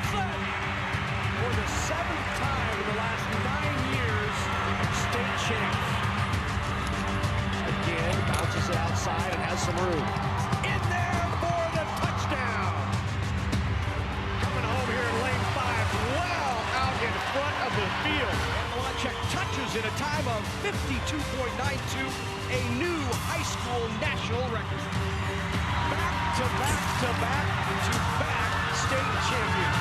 upset. For the 7th time in the last 9 years, state champs. Again, bounces it outside and has some room. In there for the touchdown. Coming home here in lane 5, well out in front of the field. And Malachek touches in a time of 52.92, a new high school national record. Back to back to back to back state champions.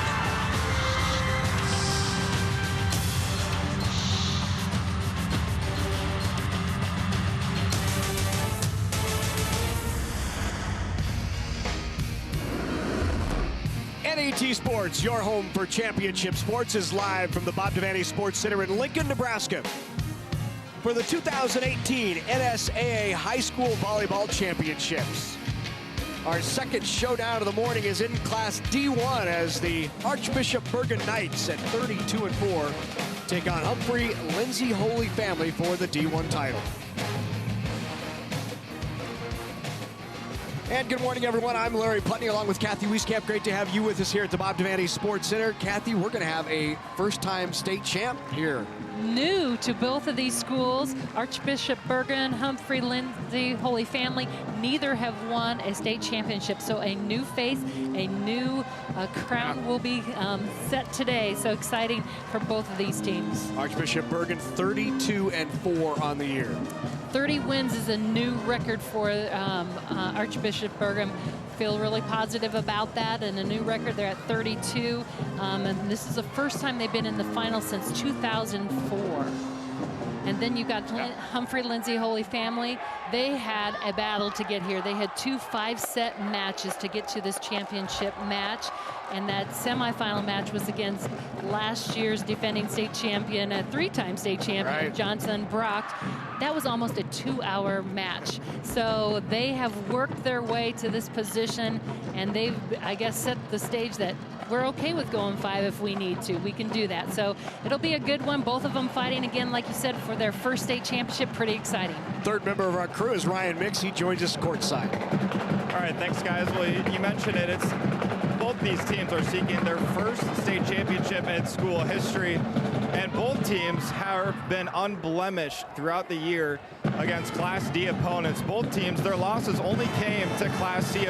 NET Sports, your home for championship sports, is live from the Bob Devaney Sports Center in Lincoln, Nebraska, for the 2018 NSAA High School Volleyball Championships. Our second showdown of the morning is in Class D1 as the Archbishop Bergan Knights at 32-4 take on Humphrey-Lindsay Holy Family for the D1 title. And good morning, everyone. I'm Larry Putney along with Kathy Wieskamp. Great to have you with us here at the Bob Devaney Sports Center. Kathy, we're going to have a first-time state champ here. New to both of these schools, Archbishop Bergan, Humphrey-Lindsay Holy Family, neither have won a state championship. So a new face, a new crown will be set today. So exciting for both of these teams. Archbishop Bergan 32-4 on the year. 30 wins is a new record for Archbishop Bergan. Feel really positive about that, and a new record. They're at 32, and this is the first time they've been in the final since 2004. And then you got Humphrey-Lindsay Holy Family. They had a battle to get here. They had 2 5-set matches to get to this championship match. And that semifinal match was against last year's defending state champion, a 3-time state champion, Johnson Brock. That was almost a 2-hour match. So they have worked their way to this position, and they've, I guess, set the stage that we're okay with going 5 if we need to. We can do that. So it'll be a good one. Both of them fighting again, like you said, for their first state championship. Pretty exciting. Third member of our crew is Ryan Mix. He joins us courtside. All right, thanks, guys. Well, you mentioned it. It's both these teams are seeking their first state championship in school history, and both teams have been unblemished throughout the year against Class D opponents. Both teams, their losses only came to Class C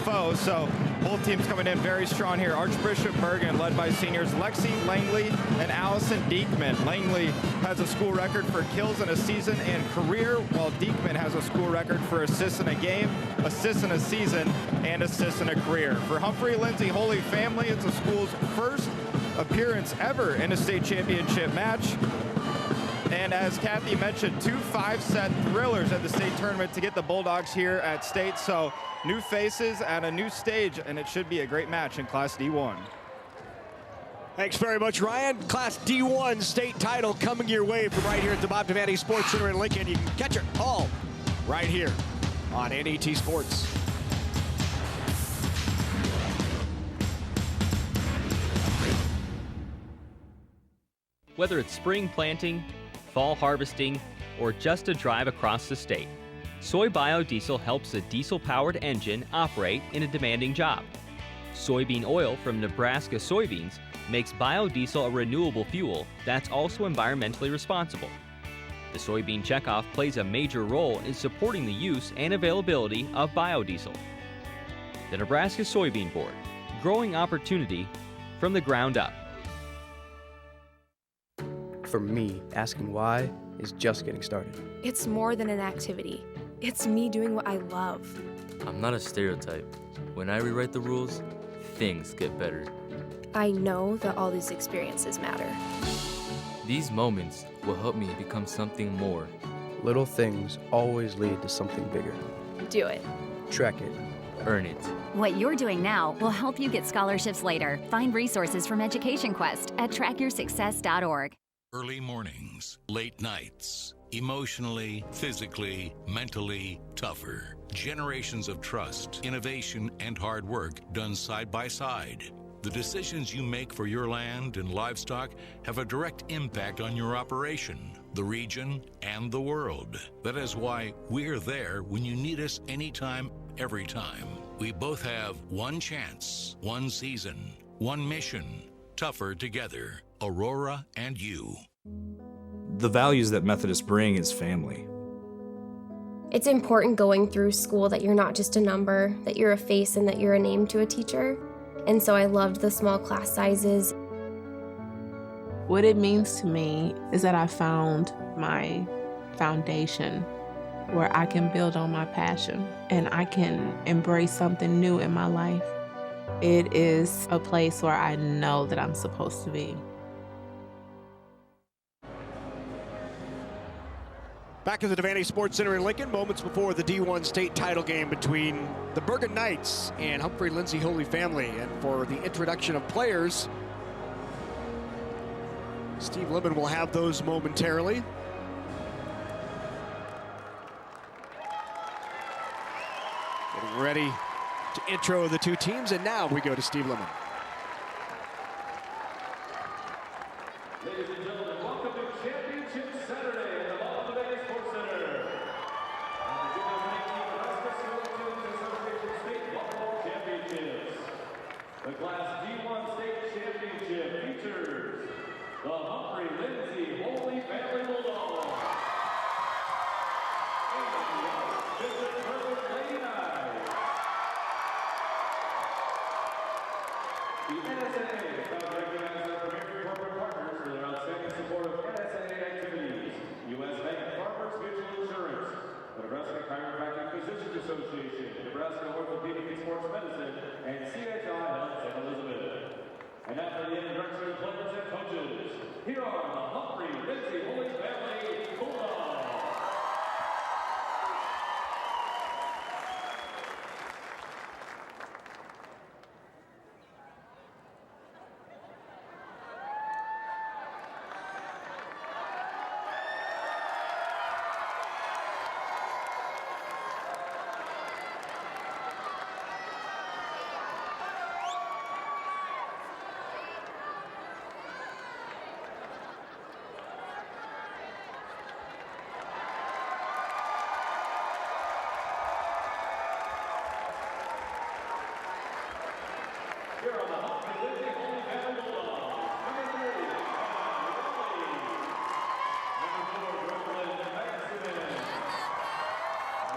foes, so both teams coming in very strong here. Archbishop Bergan, led by seniors Lexi Langley and Allison Diekman. Langley has a school record for kills in a season and career, while Diekman has a school record for assists in a game, assists in a season, and assists in a career. For Humphrey-Lindsay Holy Family, it's the school's first appearance ever in a state championship match. And as Kathy mentioned, 2 5-set thrillers at the state tournament to get the Bulldogs here at state. So new faces and a new stage, and it should be a great match in Class D1. Thanks very much, Ryan. Class D1 state title coming your way from right here at the Bob Devaney Sports Center in Lincoln. You can catch it all right here on NET Sports. Whether it's spring planting, fall harvesting, or just a drive across the state, soy biodiesel helps a diesel-powered engine operate in a demanding job. Soybean oil from Nebraska soybeans makes biodiesel a renewable fuel that's also environmentally responsible. The soybean checkoff plays a major role in supporting the use and availability of biodiesel. The Nebraska Soybean Board, growing opportunity from the ground up. For me, asking why is just getting started. It's more than an activity. It's me doing what I love. I'm not a stereotype. When I rewrite the rules, things get better. I know that all these experiences matter. These moments will help me become something more. Little things always lead to something bigger. Do it. Track it. Earn it. What you're doing now will help you get scholarships later. Find resources from Education Quest at trackyoursuccess.org. Early mornings, late nights, emotionally, physically, mentally tougher. Generations of trust, innovation, and hard work done side by side. The decisions you make for your land and livestock have a direct impact on your operation, the region, and the world. That is why we're there when you need us anytime, every time. We both have one chance, one season, One mission, tougher together. Aurora and you. The values that Methodists bring is family. It's important going through school that you're not just a number, that you're a face and that you're a name to a teacher. And so I loved the small class sizes. What it means to me is that I found my foundation where I can build on my passion and I can embrace something new in my life. It is a place where I know that I'm supposed to be. Back at the Devaney Sports Center in Lincoln, moments before the D1 state title game between the Bergan Knights and Humphrey-Lindsay Holy Family. And for the introduction of players, Steve Lemon will have those momentarily. Getting ready to intro the two teams, and now we go to Steve Lemon. Ladies and gentlemen, welcome to Championship Saturday at the Devaney Sports Center. And the 2018 Nebraska School Students Association State Volleyball Championships. The Class D1 State Championship features the Humphrey-Lindsay Holy Family Bulldogs and the Archbishop Bergan Lady Knights. The NSAA is proud to recognize our premier corporate partners for their outstanding support of NSAA activities. U.S. Bank, Farmers Mutual Insurance, the Nebraska Chiropractic Physicians Association, Nebraska Orthopedic and Sports Medicine, and CHI Health St. Elizabeth. And after the introduction of players and coaches, here are the Humphrey-Lindsay Holy Family Bulldogs. Here are the Humphrey-Lindsay Holy Family Bulldogs. Number 3, Devaney. Number 4, Brooklyn Maximum.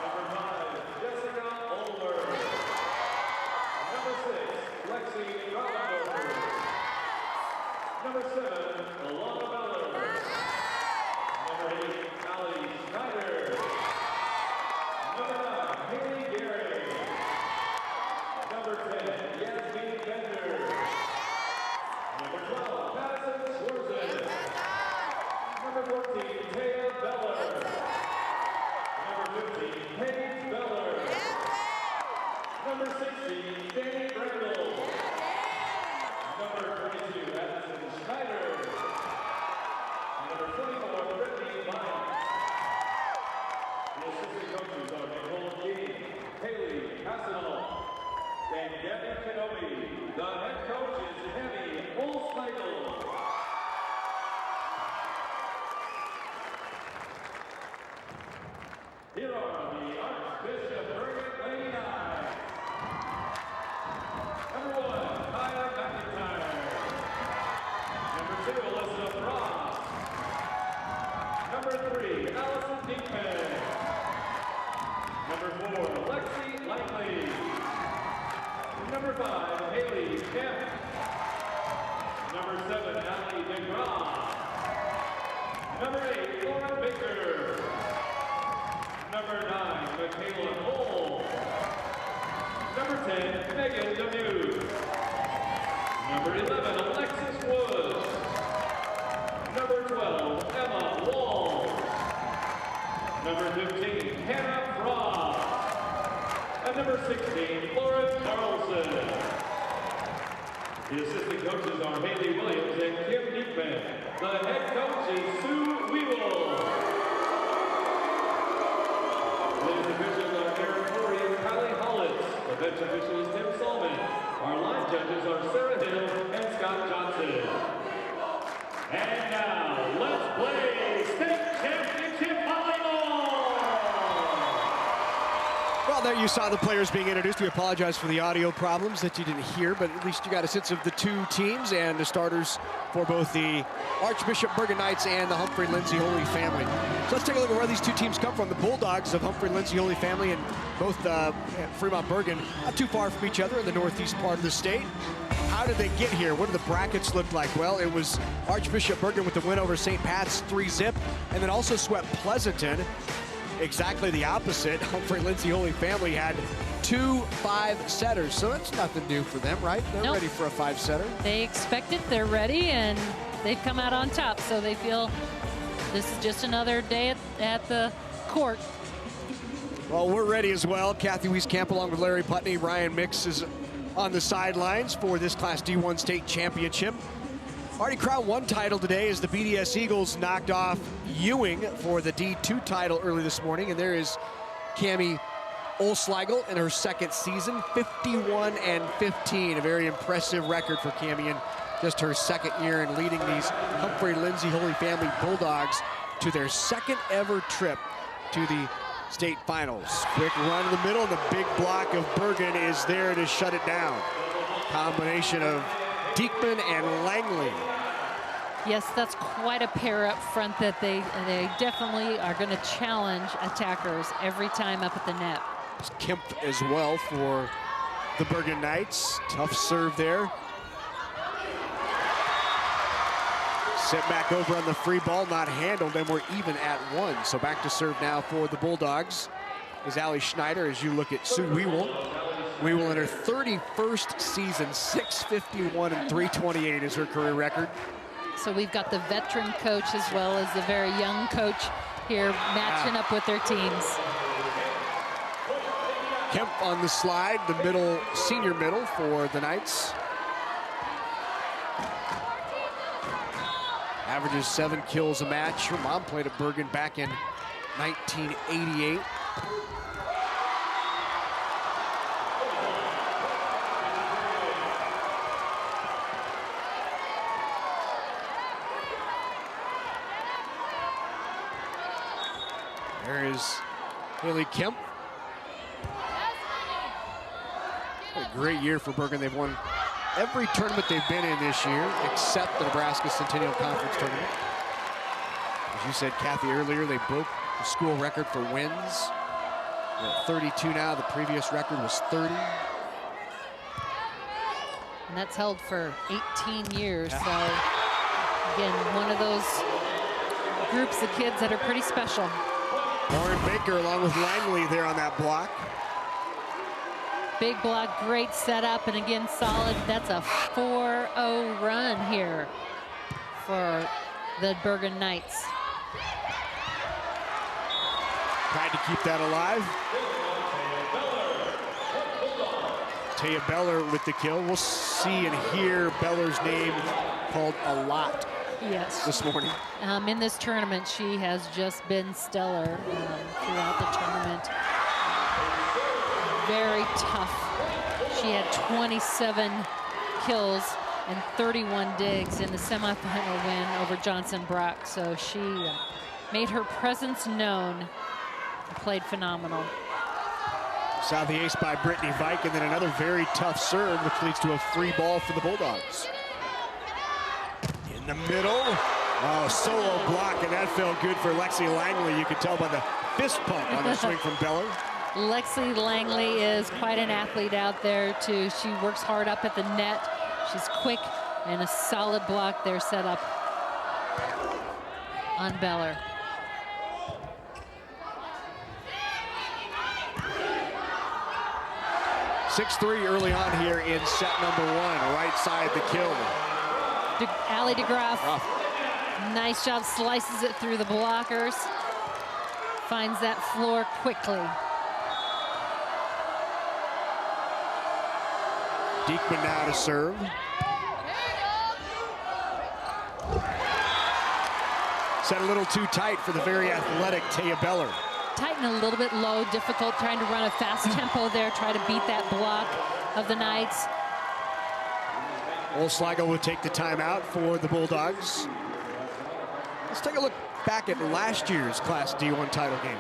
Number 5, Jessica Olwer. Number 6, Lexi Robbendorfer. Number 7, Alana Beller. Number 8, Allie Schneider. Number 9, Haley Gehring. Number 10, Yasmin Bender. Number 12, Madison Schwarzen. Number 14, Taya Beller. Number 15, Paige Beller. Number 16, Danny Brandel. Number 22, Madison Schneider. Number 24, Brittany Vine. The assistant coaches are Nicole King, Haley Hasselhoff, and Gabby Kenobi. The head coach is Henny Olsmichael. Here are the Archbishop Bergan Lady Knights. Number 1, Kaya McIntyre. Number 2, Alyssa Frost. Number 3, Allison Dinkman. Number 4, Lexi Lightly. Number 5, Haley Kemp. Number 7, Allie DeGraw. Number 8, Lauren Baker. Number 9, Michaela Cole. Number 10, Megan Demuse. Number 11, Alexis Woods. Number 12, Emma Wall. Number 15, Hannah Frost. And number 16, Lauren Carlson. The assistant coaches are Haley Williams and Kim Diekman. The head coach is Sue Weevil. Ladies officials are Aaron Corey and Kylie Hollitz. The bench official is Tim Solomon. Our line judges are Sarah Hill and Scott Johnson. And now, let's play state championship volleyball! Well, Well, there you saw the players being introduced. We apologize for the audio problems that you didn't hear, but at least you got a sense of the two teams and the starters for both the Archbishop Bergan Knights and the Humphrey-Lindsay Holy Family. So let's take a look at where these two teams come from. The Bulldogs of Humphrey-Lindsay Holy Family and both Fremont Bergan, not too far from each other in the northeast part of the state. How did they get here? What do the brackets look like? Well, it was Archbishop Bergan with the win over St. Pat's 3-zip, and then also swept Pleasanton. Exactly the opposite. Humphrey-Lindsay Holy Family had 2 5-setters, so that's nothing new for them, right? They're ready for a 5-setter. They expect it, they're ready, and they've come out on top, so they feel this is just another day at the court. Well, we're ready as well. Kathy Wieskamp along with Larry Putney. Ryan Mix is on the sidelines for this Class D1 state championship. Already crowned one title today as the BDS Eagles knocked off Ewing for the D2 title early this morning. And there is Cammie Olsleigel in her second season, 51-15. A very impressive record for Cammie in just her second year and leading these Humphrey-Lindsay Holy Family Bulldogs to their second ever trip to the state finals. Quick run in the middle, and the big block of Bergan is there to shut it down. Combination of Diekman and Langley. Yes, that's quite a pair up front that they definitely are going to challenge attackers every time up at the net. Kemp as well for the Bergan Knights. Tough serve there. Set back over on the free ball, not handled, and we're even at 1. So back to serve now for the Bulldogs is Allie Schneider. As you look at Sue Wewell. Wewell in her 31st season, 651 and 328 is her career record. So we've got the veteran coach as well as the very young coach here matching up with their teams. Kemp on the slide, the middle, senior middle for the Knights. Averages 7 kills a match. Her mom played at Bergan back in 1988. There is Haley Kemp. What a great year for Bergan. They've won every tournament they've been in this year, except the Nebraska Centennial Conference tournament. As you said, Kathy, earlier, they broke the school record for wins. They're at 32 now. The previous record was 30. And that's held for 18 years. So, again, one of those groups of kids that are pretty special. Lauren Baker along with Langley there on that block. Big block, great setup, and again, solid. That's a 4-0 run here for the Bergan Knights. Tried to keep that alive. Taya Beller with the kill. We'll see and hear Beller's name called a lot this morning. In this tournament, she has just been stellar throughout the tournament. Very tough. She had 27 kills and 31 digs in the semifinal win over Johnson Brock. So she made her presence known and played phenomenal. Saw the ace by Brittany Vike, and then another very tough serve, which leads to a free ball for the Bulldogs. In the middle, solo block, and that felt good for Lexi Langley. You could tell by the fist pump on the swing from Beller. Lexi Langley is quite an athlete out there too. She works hard up at the net. She's quick, and a solid block there set up on Beller. (6-3) early on here in set number 1. Right side the kill. Allie DeGraff, nice job, slices it through the blockers. Finds that floor quickly. Diekman now to serve. Set a little too tight for the very athletic Taya Beller. Tighten a little bit low, difficult trying to run a fast tempo there, try to beat that block of the Knights. Olsleigel will take the timeout for the Bulldogs. Let's take a look back at last year's Class D1 title game.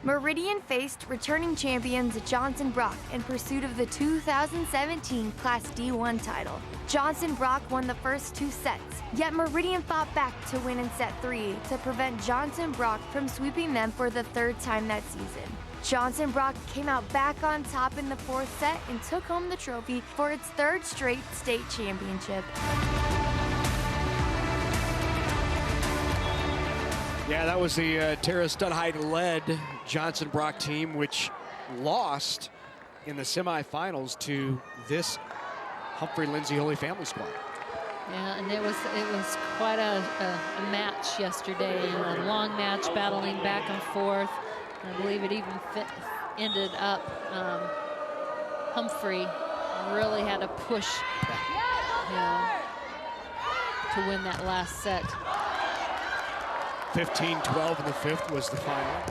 Meridian faced returning champions Johnson Brock in pursuit of the 2017 Class D1 title. Johnson Brock won the first 2 sets, yet Meridian fought back to win in set 3 to prevent Johnson Brock from sweeping them for the 3rd time that season. Johnson Brock came out back on top in the 4th set and took home the trophy for its 3rd straight state championship. Yeah, that was the Tara Studheide-led Johnson Brock team, which lost in the semifinals to this Humphrey-Lindsay Holy Family squad. Yeah, and it was quite a match yesterday, a long match battling back and forth. I believe it even ended up Humphrey really had to push to win that last set. 15-12 in the 5th was the final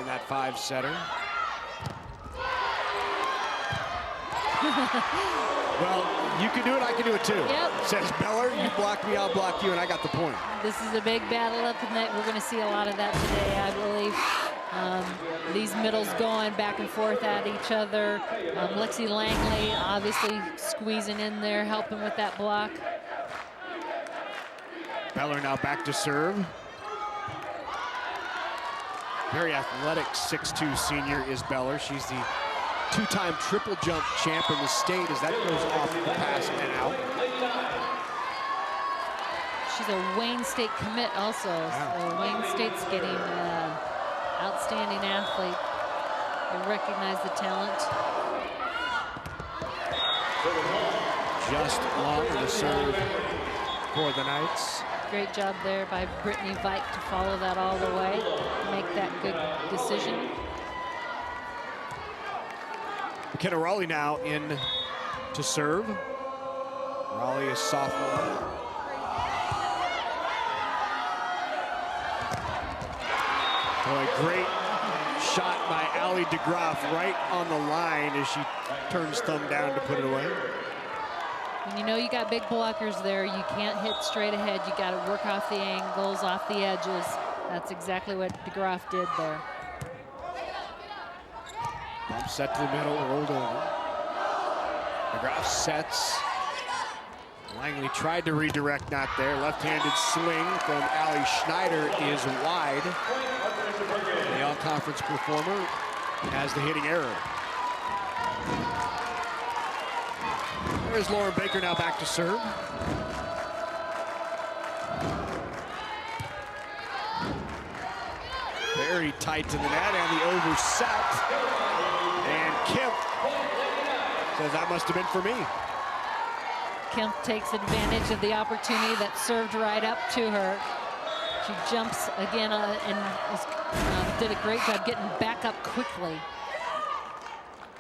in that 5-setter. Well, you can do it, I can do it too. Yep. Says Beller, you block me, I'll block you, and I got the point. This is a big battle up the net. We're going to see a lot of that today, I believe. These middles going back and forth at each other. Lexi Langley obviously squeezing in there, helping with that block. Beller now back to serve. Very athletic 6'2" senior is Beller. She's the 2-time triple jump champ in the state as that goes off the pass and out. She's a Wayne State commit also. So Wayne State's getting outstanding athlete. They recognize the talent. Just long to serve for the Knights. Great job there by Brittany Vike to follow that all the way, make that good decision. McKenna Raleigh now in to serve. Raleigh is sophomore. Boy, great shot by Allie DeGroff right on the line as she turns thumb down to put it away. And you know you got big blockers there. You can't hit straight ahead. You got to work off the angles, off the edges. That's exactly what DeGroff did there. Bump set to the middle, rolled over. DeGroff sets. Langley tried to redirect, not there. Left-handed swing from Allie Schneider is wide. The all-conference performer has the hitting error. There's Lauren Baker now back to serve. Very tight to the net and the overset. And Kemp says that must have been for me. Kemp takes advantage of the opportunity that served right up to her. She jumps again and did a great job getting back up quickly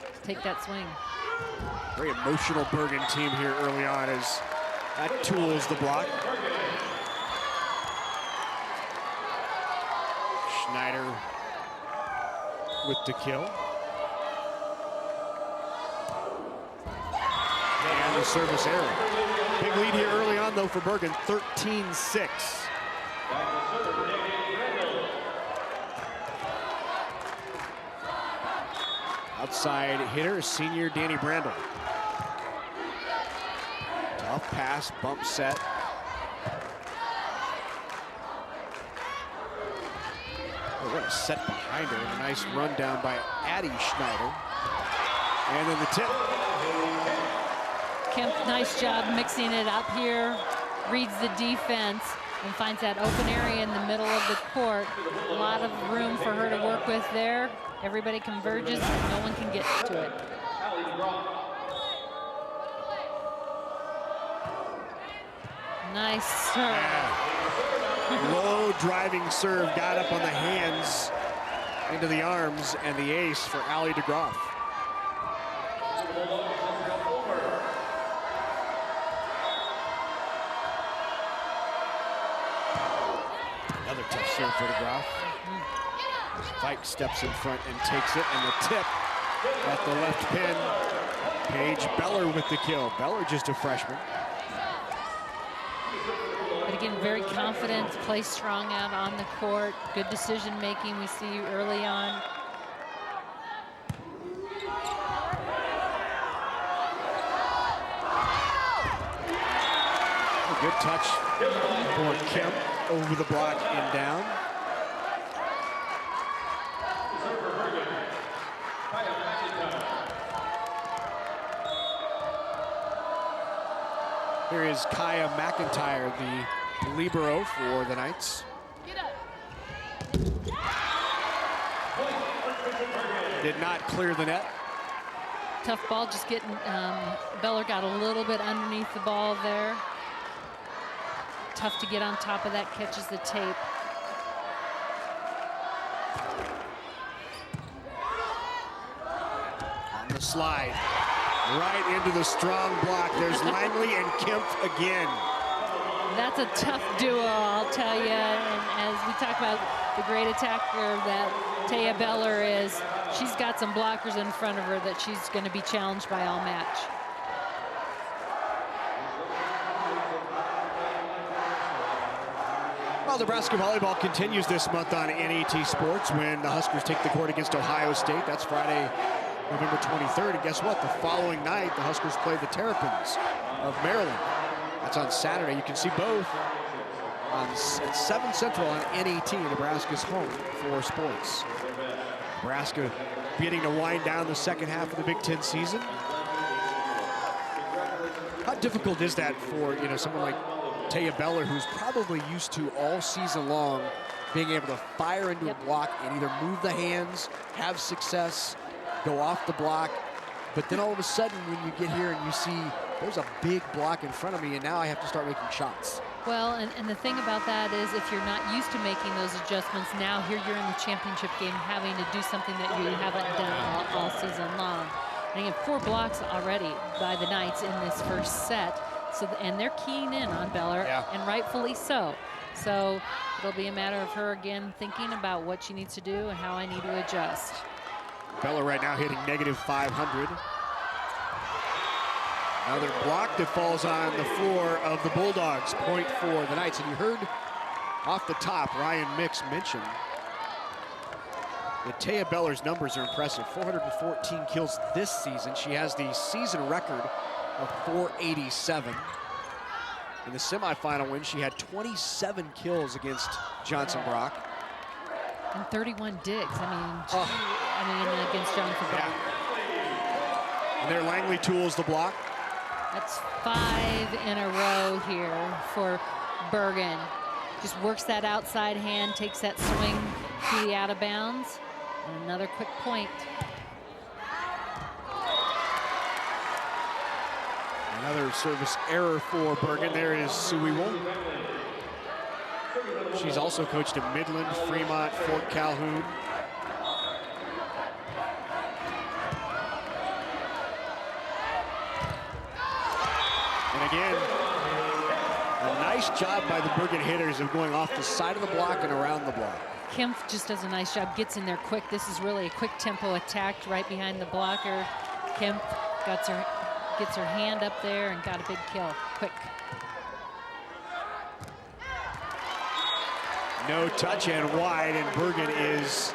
to take that swing. Very emotional Bergan team here early on as that tools the block. Schneider with the kill. And the service error. Big lead here early on though for Bergan, 13-6. Outside hitter, senior Danny Brandel. Tough pass, bump set. Oh, what a set behind her. A nice run down by Addie Schneider. And then the tip. Kemp, nice job mixing it up here. Reads the defense and finds that open area in the middle of the court. A lot of room for her to work with there. Everybody converges, no one can get to it. Nice serve. Yeah. Low driving serve, got up on the hands into the arms, and the ace for Allie DeGroff. Another tough serve for DeGroff. Vike steps in front and takes it, and the tip at the left pin. Paige Beller with the kill. Beller just a freshman. But again, very confident, plays strong out on the court, good decision making we see early on. A good touch for Kemp over the block and down. Here is Kaya McIntyre, the libero for the Knights. Did not clear the net. Tough ball, just getting, Beller got a little bit underneath the ball there. Tough to get on top of that, catches the tape. On the slide, right into the strong block. There's Langley and Kemp again. That's a tough duo, I'll tell you. And as we talk about the great attacker that Taya Beller is, she's got some blockers in front of her that she's going to be challenged by all match. Well, Nebraska volleyball continues this month on NET Sports when the Huskers take the court against Ohio State. That's Friday, November 23rd. And guess what? The following night, the Huskers play the Terrapins of Maryland. That's on Saturday. You can see both at 7 Central on NET, Nebraska's home for sports. Nebraska beginning to wind down the second half of the Big Ten season. How difficult is that for, you know, someone like Taya Beller, who's probably used to all season long being able to fire into a block and either move the hands, have success, go off the block, but then all of a sudden when you get here and you see there's a big block in front of me and now I have to start making shots. Well, and the thing about that is if you're not used to making those adjustments, now here you're in the championship game having to do something that you haven't done all season long. And again, 4 blocks already by the Knights in this first set. So, and they're keying in on Beller, and rightfully so. So it'll be a matter of her again thinking about what she needs to do and how I need to adjust. Beller right now hitting -500. Another block that falls on the floor of the Bulldogs. Point for the Knights. And you heard off the top Ryan Mix mention that Taya Beller's numbers are impressive. 414 kills this season. She has the season record of 487. In the semifinal win, she had 27 kills against Johnson Brock. And 31 digs. I mean, against Johnson Brock. And there Langley tools the block. That's 5 in a row here for Bergan. Just works that outside hand, takes that swing to the out of bounds. And another quick point. Another service error for Bergan. There is Suiwol. She's also coached at Midland, Fremont, Fort Calhoun. And again, a nice job by the Bergan hitters of going off the side of the block and around the block. Kemp just does a nice job, gets in there quick. This is really a quick tempo attack right behind the blocker. Kemp gets her hand up there and got a big kill, quick. No touch and wide, and Bergan is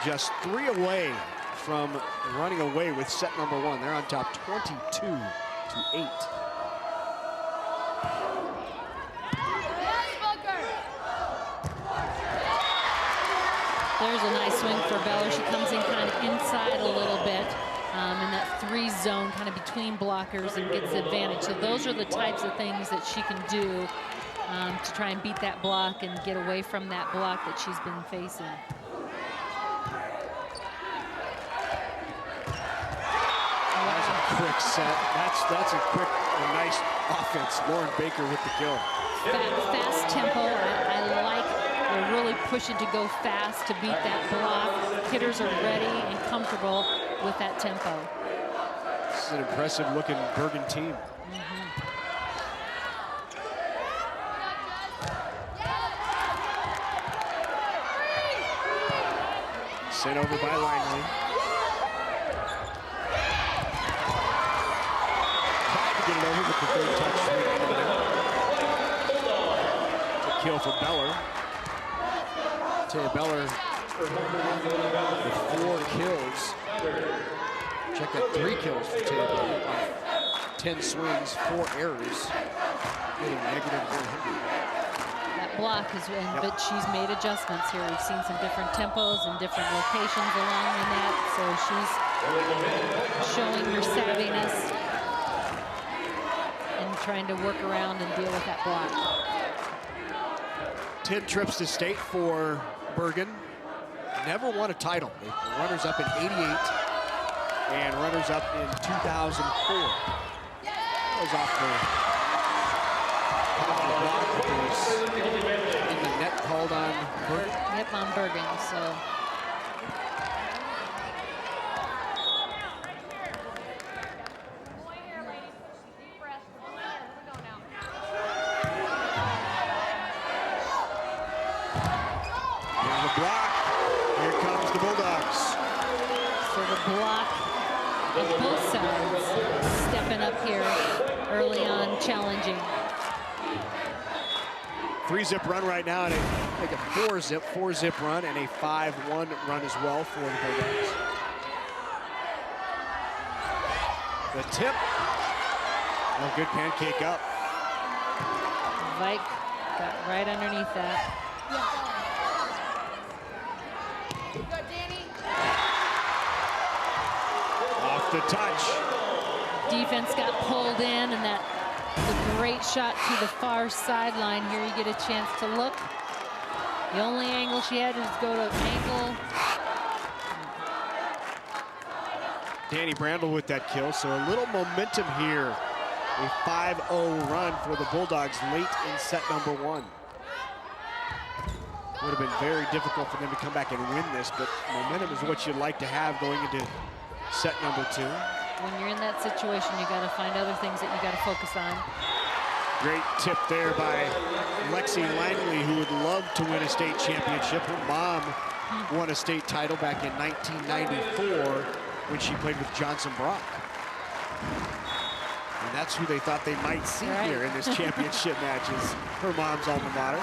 just 3 away from running away with set number 1. They're on top 22-8. There's a nice swing for Beller. She comes in kind of inside a little bit in that 3 zone, kind of between blockers, and gets the advantage. So those are the types of things that she can do to try and beat that block and get away from that block that she's been facing. That's a quick set. That's a quick and nice offense. Lauren Baker with the kill. Fast tempo. I like they're really pushing to go fast to beat that block. Hitters are ready and comfortable with that tempo. This is an impressive looking Bergan team. Sent over by Langley. Tried to get it over with the third touch. kill for Beller. Taya Beller with 4 kills. Check that, 3 kills for Taya Beller. 10 swings, 4 errors, hitting -100. That block is, but she's made adjustments here. We've seen some different tempos and different locations along the net, so she's showing her savviness and trying to work around and deal with that block. 10 trips to state for Bergan. Never won a title. They were runners up in '88 and runners up in 2004. That was off the block, but there was in the net called on Bergan. Yep, on Bergan, so. Block. Here comes the Bulldogs. So the block of both sides stepping up here early on, challenging. 3-zip run right now, and like a 4-zip run, and a 5-1 run as well for the Bulldogs. The tip. Oh, good pancake up. Vike got right underneath that. Off the touch. Defense got pulled in, and that the great shot to the far sideline. Here you get a chance to look. The only angle she had was go to angle. Danny Brandel with that kill, so a little momentum here. A 5-0 run for the Bulldogs late in set number 1. Would have been very difficult for them to come back and win this, but momentum is what you'd like to have going into set number 2. When you're in that situation, you got to find other things that you got to focus on. Great tip there by Lexi Langley, who would love to win a state championship. Her mom won a state title back in 1994 when she played with Johnson Brock. And that's who they thought they might see here in this championship match, is her mom's alma mater.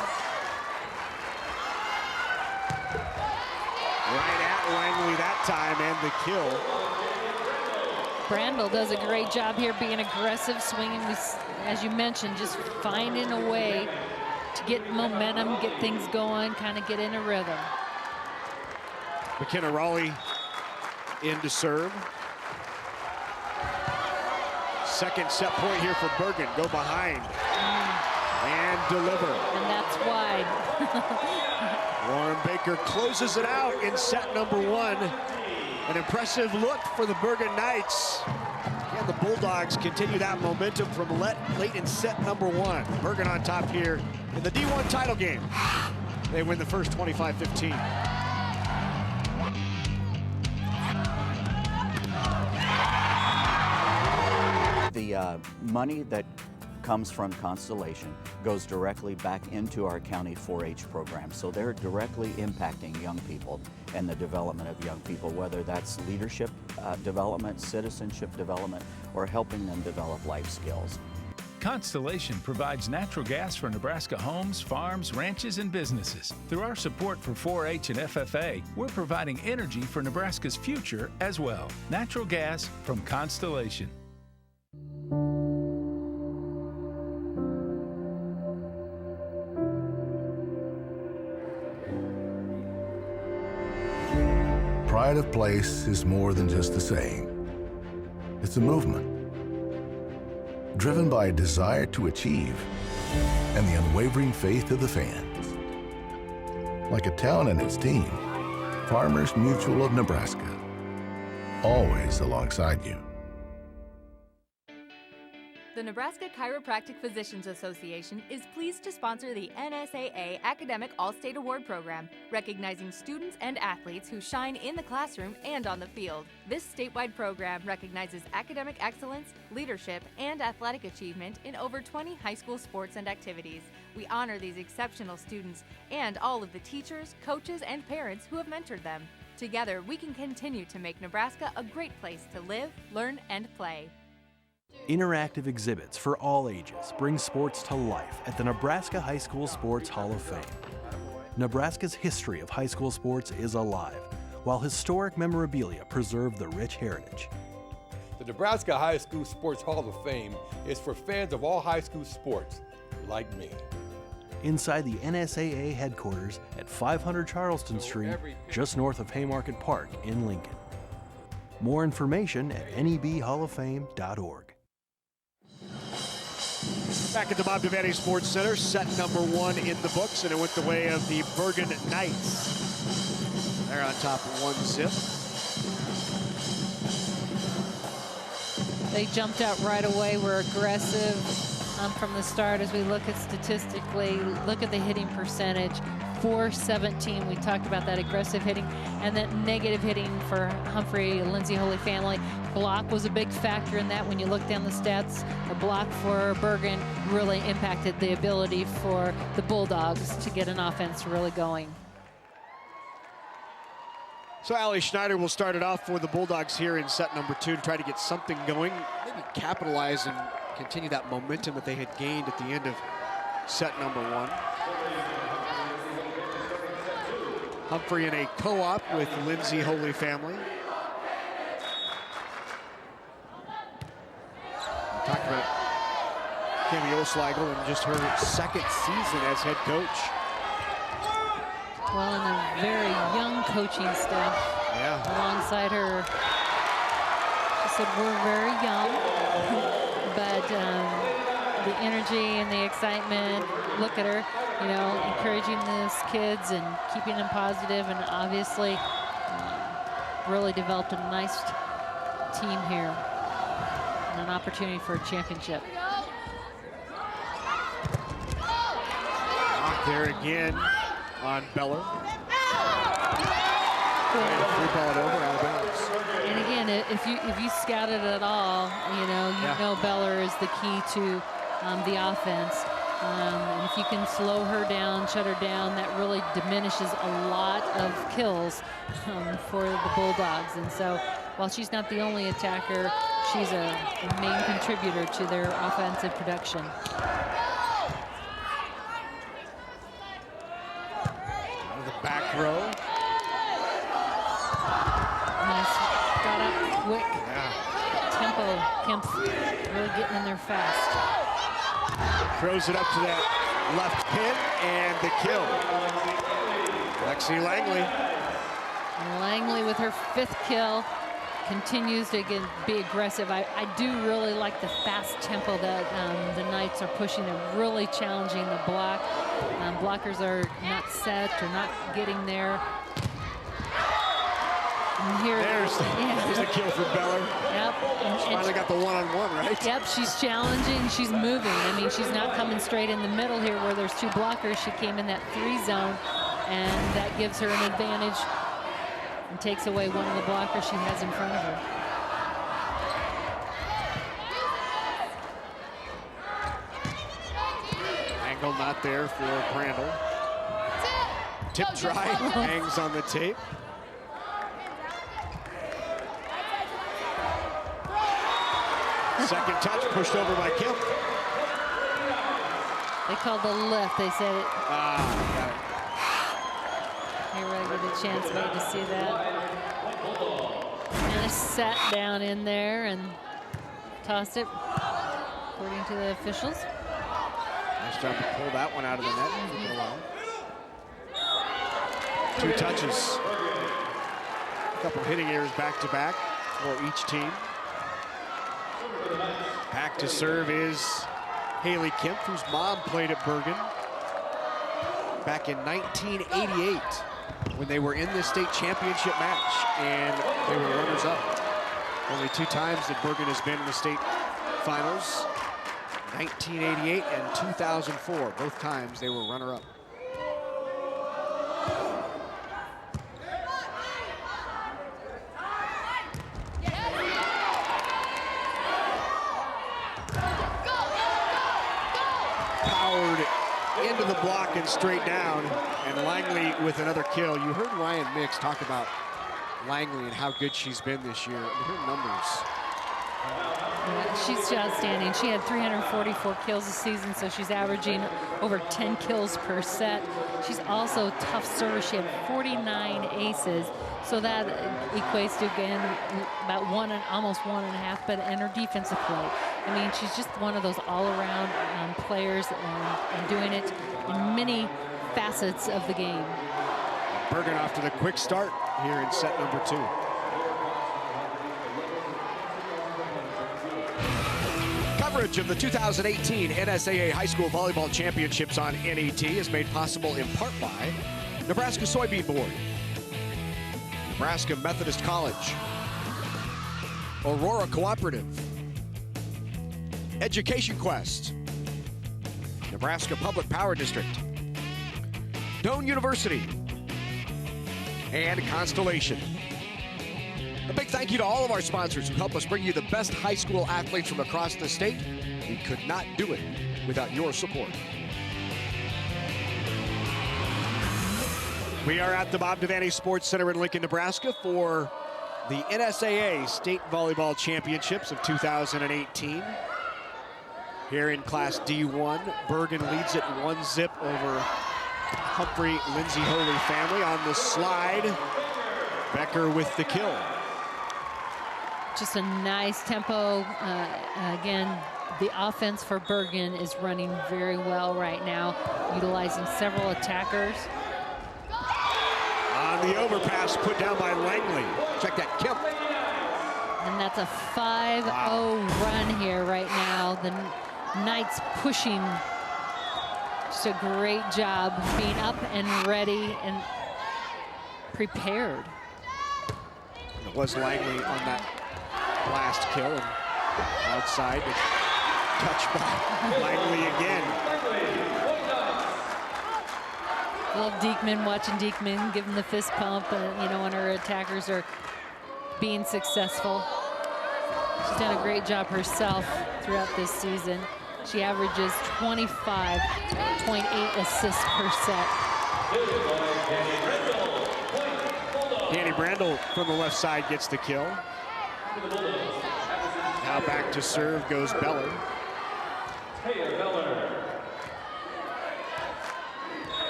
Right at Langley that time, and the kill. Brandel does a great job here being aggressive, swinging, as you mentioned, just finding a way to get momentum, get things going, kind of get in a rhythm. McKenna Raleigh in to serve. Second set point here for Bergan. Go behind and deliver. And that's wide. Lauren Baker closes it out in set number 1. An impressive look for the Bergan Knights. And the Bulldogs continue that momentum from late in set number 1. Bergan on top here in the D1 title game. They win the first 25-15. The money that comes from Constellation goes directly back into our county 4-H program. So they're directly impacting young people and the development of young people, whether that's leadership development, citizenship development, or helping them develop life skills. Constellation provides natural gas for Nebraska homes, farms, ranches, and businesses. Through our support for 4-H and FFA, we're providing energy for Nebraska's future as well. Natural gas from Constellation. Pride of place is more than just a saying. It's a movement, driven by a desire to achieve and the unwavering faith of the fans. Like a town and its team, Farmers Mutual of Nebraska, always alongside you. The Nebraska Chiropractic Physicians Association is pleased to sponsor the NSAA Academic All-State Award Program, recognizing students and athletes who shine in the classroom and on the field. This statewide program recognizes academic excellence, leadership, and athletic achievement in over 20 high school sports and activities. We honor these exceptional students and all of the teachers, coaches, and parents who have mentored them. Together, we can continue to make Nebraska a great place to live, learn, and play. Interactive exhibits for all ages bring sports to life at the Nebraska High School Sports Hall of Fame. Nebraska's history of high school sports is alive, while historic memorabilia preserve the rich heritage. The Nebraska High School Sports Hall of Fame is for fans of all high school sports, like me. Inside the NSAA headquarters at 500 Charleston Street, just north of Haymarket Park in Lincoln. More information at nebhalloffame.org. Back at the Bob Devaney Sports Center, set number 1 in the books, and it went the way of the Bergan Knights. They're on top 1-0. They jumped out right away, were aggressive from the start. As we look at statistically, look at the hitting percentage, 417. We talked about that aggressive hitting and that negative hitting for Humphrey-Lindsay Holy Family. Block was a big factor in that. When you look down the stats, the block for Bergan really impacted the ability for the Bulldogs to get an offense really going. So Allie Schneider will start it off for the Bulldogs here in set number 2 to try to get something going, maybe capitalize and continue that momentum that they had gained at the end of set number 1. Humphrey in a co-op with Lindsay Holy Family. We talked about Kimmy O'Sligo and just her second season as head coach. Well, and a very young coaching staff alongside her. She said, we're very young, but the energy and the excitement, look at her, you know, encouraging these kids and keeping them positive, and obviously really developed a nice team here and an opportunity for a championship. Out there again on Beller. Free ball it over, out of bounds. And again, if you scout it at all, you know Beller is the key to the offense. And if you can slow her down, shut her down, that really diminishes a lot of kills for the Bulldogs. And so while she's not the only attacker, she's a main contributor to their offensive production. Back row. Nice, got up quick. Tempo, Kemp really getting in there fast. Throws it up to that left pin and the kill. Lexi Langley. And Langley with her 5th kill continues to be aggressive. I do really like the fast tempo that the Knights are pushing. They're really challenging the block. Blockers are not set or not getting there. And there's the kill for Beller. Yep. She finally got the one-on-one, right? Yep, she's challenging, she's moving. I mean, she's not coming straight in the middle here where there's 2 blockers. She came in that 3 zone, and that gives her an advantage and takes away one of the blockers she has in front of her. Angle not there for Brandel. Tip try, hangs on the tape. Second touch pushed over by Kemp. They called the lift. They said it. Got it. Here, I get a chance maybe to see that. And it sat down in there and tossed it, according to the officials. Nice job to pull that one out of the net. 2 touches. A couple hitting errors back to back for each team. Back to serve is Haley Kemp, whose mom played at Bergan back in 1988 when they were in the state championship match, and they were runners-up. Only 2 times that Bergan has been in the state finals, 1988 and 2004. Both times they were runner-up. Into the block and straight down, and Langley with another kill. You heard Ryan Mix talk about Langley and how good she's been this year. Her numbers Yeah, she's outstanding. She had 344 kills this season, so she's averaging over 10 kills per set. She's also tough server. She had 49 aces, so that equates to, again, about almost 1.5, but in her defensive play. I mean, she's just one of those all-around players and doing it in many facets of the game. Bergan off to the quick start here in set number 2. Coverage of the 2018 NSAA High School Volleyball Championships on NET is made possible in part by Nebraska Soybean Board, Nebraska Methodist College, Aurora Cooperative, Education Quest, Nebraska Public Power District, Doane University, and Constellation. A big thank you to all of our sponsors who help us bring you the best high school athletes from across the state. We could not do it without your support. We are at the Bob Devaney Sports Center in Lincoln, Nebraska for the NSAA State Volleyball Championships of 2018. Here in Class D1, Bergan leads it 1-0 over Humphrey-Lindsay Holy Family. On the slide, Becker with the kill. Just a nice tempo. Again, the offense for Bergan is running very well right now, utilizing several attackers. On the overpass put down by Langley. Check that, Kemp. And that's a 5-0 run here right now. The Knights pushing. Just a great job being up and ready and prepared. It was Langley on that last kill, and outside, touch by Langley again. Love Diekman, watching Diekman give him the fist pump, you know, when her attackers are being successful. She's done a great job herself throughout this season. She averages 25.8 assists per set. Danny Brandel from the left side gets the kill. Now back to serve goes Beller.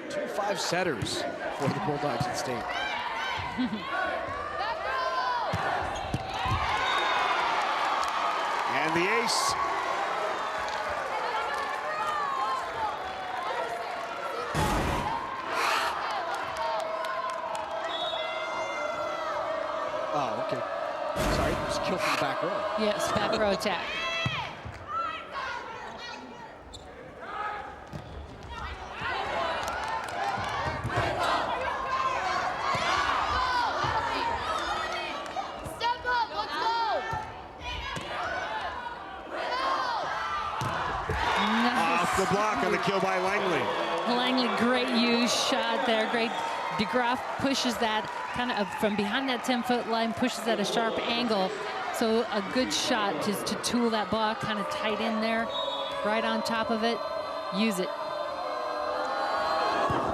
2 5-setters for the Bulldogs in state. And the ace. Oh, okay. Sorry, it was a kill from the back row. Yes, back row attack. Off the block on the kill by Langley. Langley, great use shot there. Great. DeGraff pushes that kind of from behind that 10-foot line, pushes at a sharp angle. So a good shot just to tool that block kind of tight in there, right on top of it. Use it.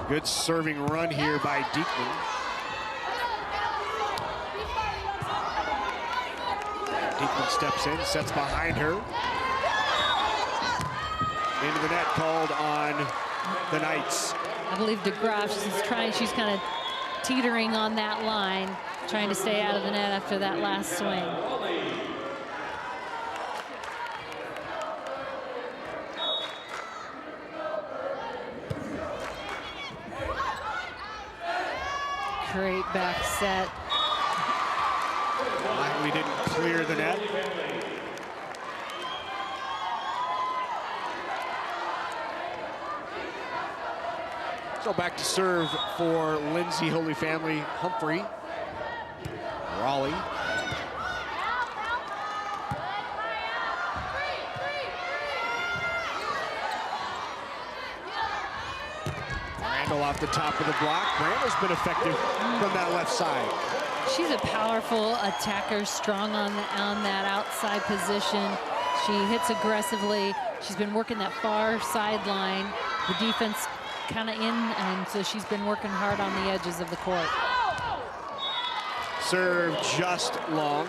Good serving run here by Diekman. Diekman steps in, sets behind her. Into the net called on the Knights. I believe DeGraff, she's kind of teetering on that line, trying to stay out of the net after that last swing. Great back set. We didn't clear the net. So back to serve for Lindsay Holy Family, Humphrey, Raleigh. Randall off the top of the block. Randall's been effective from that left side. She's a powerful attacker, strong on that outside position. She hits aggressively. She's been working that far sideline. The defense kind of in, and so she's been working hard on the edges of the court. Serve just long.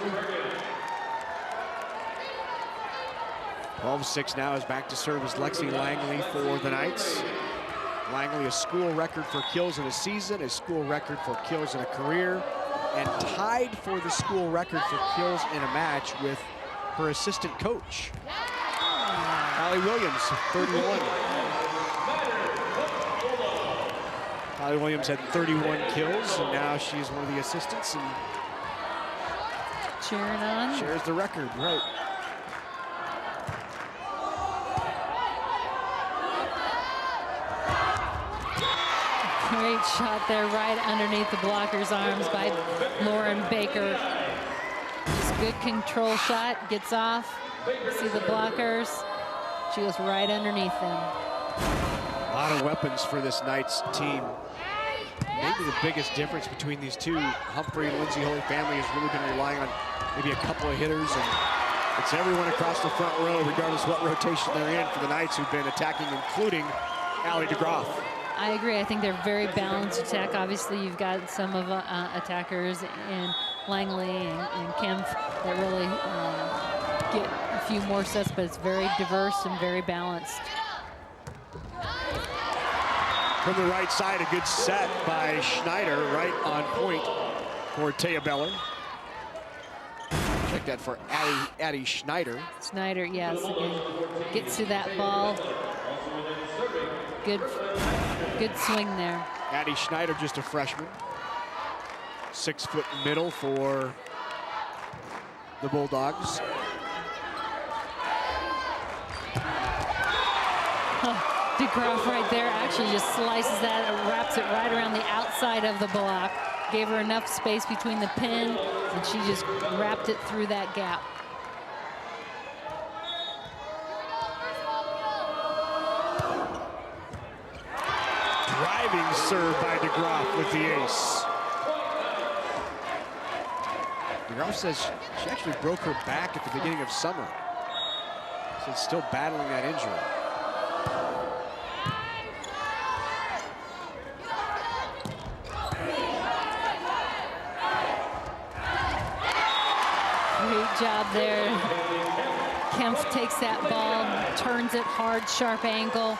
12-6 now is back to serve as Lexi Langley for the Knights. Langley, a school record for kills in a season, a school record for kills in a career, and tied for the school record for kills in a match with her assistant coach, Allie Williams, 31. Allie Williams had 31 kills, and now she's one of the assistants and cheering on. Shares the record, right. Great shot there, right underneath the blocker's arms by Lauren Baker. Just good control shot, gets off. See the blockers. She goes right underneath them. A lot of weapons for this Knights team. Maybe the biggest difference between these two, Humphrey-Lindsay Holy Family has really been relying on maybe a couple of hitters, and it's everyone across the front row, regardless what rotation they're in, for the Knights who've been attacking, including Allie DeGroff. I agree. I think they're very balanced attack. Obviously, you've got some of attackers in Langley and Kempf that really get a few more sets, but it's very diverse and very balanced. From the right side, a good set by Schneider, right on point for Taya Beller. Check that for Addie Schneider. Schneider, yes, again, gets to that ball. Good swing there. Addie Schneider, just a freshman. 6 foot middle for the Bulldogs. DeGroff right there actually just slices that and wraps it right around the outside of the block. Gave her enough space between the pin, and she just wrapped it through that gap. Driving serve by DeGroff with the ace. DeGroff says she actually broke her back at the beginning of summer. So it's still battling that injury. Great job there. Kempf takes that ball, turns it hard, sharp angle.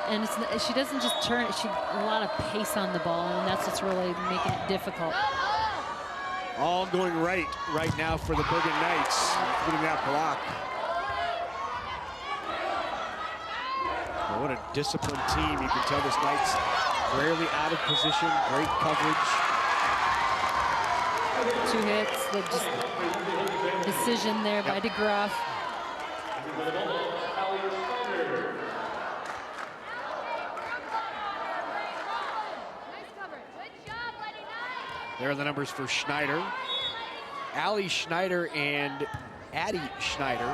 And she doesn't just turn it, she a lot of pace on the ball, and that's what's really making it difficult. All going right now for the Bergan Knights, including that block. Well, what a disciplined team. You can tell this Knights rarely out of position, great coverage. 2 hits, the just decision there by DeGroff. There are the numbers for Schneider. Allie Schneider and Addie Schneider,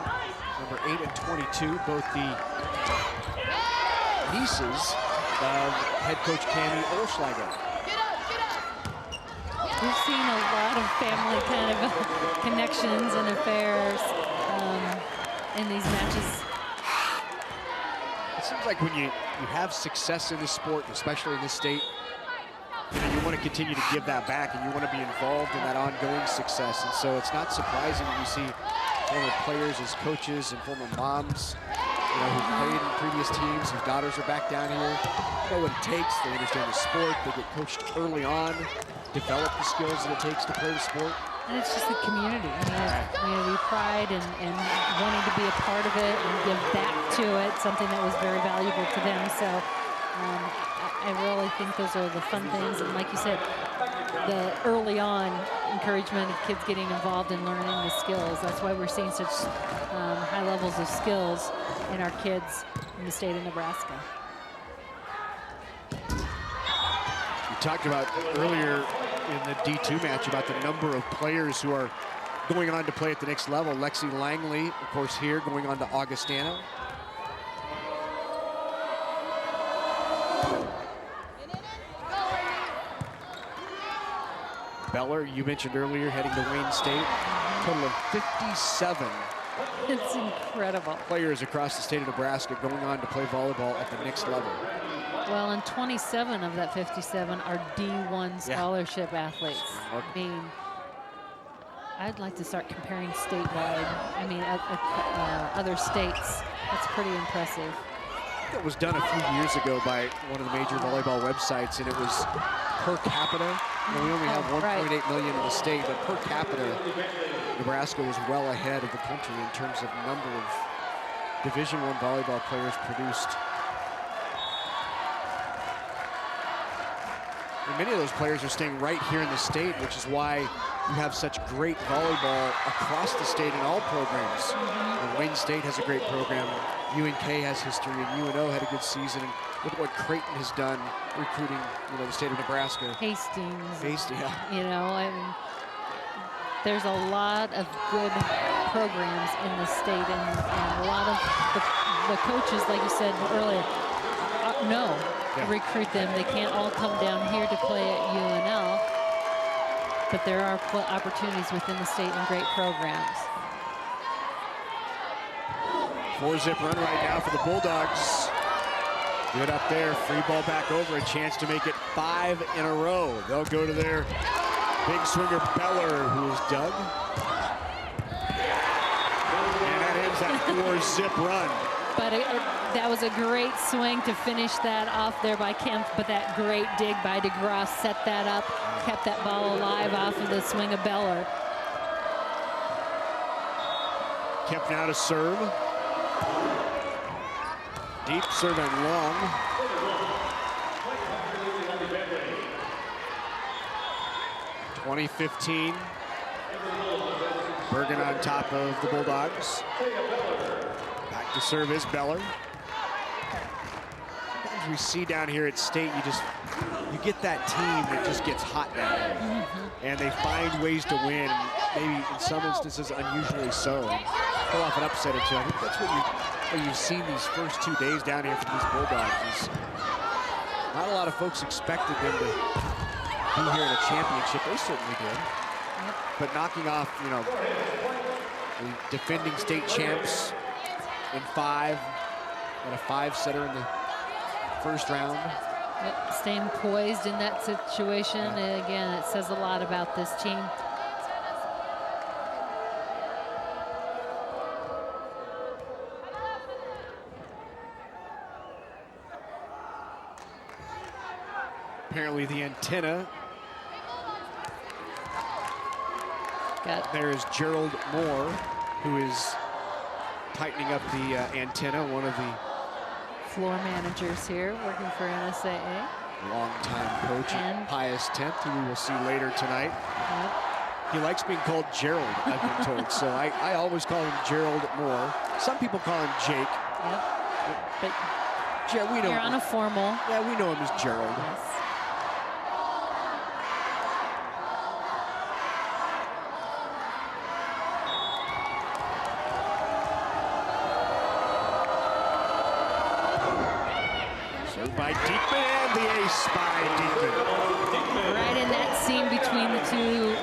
number 8 and 22, both the nieces of head coach Cammie Olschlager. We've seen a lot of family kind of connections and affairs in these matches. It seems like when you have success in this sport, especially in this state, you want to continue to give that back, and you want to be involved in that ongoing success. And so it's not surprising that you see former players as coaches and former moms, who played in previous teams, whose daughters are back down here. They know what it takes. They understand the sport. They get coached early on, develop the skills that it takes to play the sport. And it's just the community. I mean, community pride and wanting to be a part of it and give back to it, something that was very valuable to them. So I really think those are the fun things. And like you said, the early on encouragement of kids getting involved in learning the skills. That's why we're seeing such high levels of skills in our kids in the state of Nebraska. We talked about earlier in the D2 match about the number of players who are going on to play at the next level. Lexi Langley, of course, here going on to Augustana. Beller, you mentioned earlier, heading to Wayne State. Total of 57. It's incredible. Players across the state of Nebraska going on to play volleyball at the next level. Well, and 27 of that 57 are D1 scholarship athletes. I mean, I'd like to start comparing statewide. I mean, other states. That's pretty impressive. That was done a few years ago by one of the major volleyball websites, and it was per capita. You know, we only have 1.8 million in the state, but per capita, Nebraska was well ahead of the country in terms of number of Division I volleyball players produced. And many of those players are staying right here in the state, which is why you have such great volleyball across the state in all programs. And Wayne State has a great program. UNK has history, and UNO had a good season. And look at what Creighton has done recruiting, you know, the state of Nebraska. Hastings. Yeah. You know, I mean, there's a lot of good programs in the state, and a lot of the coaches, like you said earlier, recruit them. They can't all come down here to play at UNL, but there are opportunities within the state and great programs. 4-zip run right now for the Bulldogs. Good up there, free ball back over, a chance to make it 5 in a row. They'll go to their big swinger Beller, who is Doug. And that ends that 4-zip run. But that was a great swing to finish that off there by Kemp, but that great dig by DeGrasse set that up, kept that ball alive off of the swing of Beller. Kemp now to serve. Deep serve and long. (2015). Bergan on top of the Bulldogs. Back to serve is Beller. As we see down here at state, you get that team that just gets hot down there. And they find ways to win, maybe in some instances unusually so. Pull off an upset or two. I think that's what you've seen these first 2 days down here from these Bulldogs. Is not a lot of folks expected them to be here in a championship. They certainly did. But knocking off, you know, the defending state champs in 5 and a 5-setter in the first round. Staying poised in that situation. And again, it says a lot about this team. Apparently the antenna. There is Gerald Moore, who is tightening up the antenna, one of the floor managers here working for NSAA. Longtime coach Pius 10th, who we will see later tonight. He likes being called Gerald, I've been told, so I always call him Gerald Moore. Some people call him Jake. But we know you're on a formal. Yeah, we know him as Gerald. By Diekman, and the ace by Diekman. Right in that seam between the two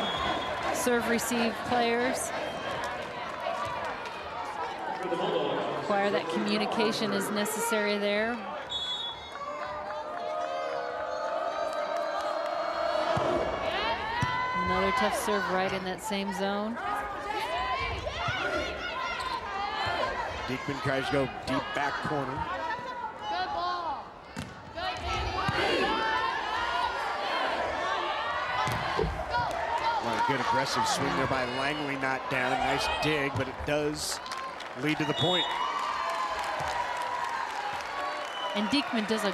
serve-receive players. Require that communication is necessary there. Another tough serve right in that same zone. Diekman tries to go deep back corner. Good aggressive swing there by Langley, not down. Nice dig, but it does lead to the point. And Diekman does a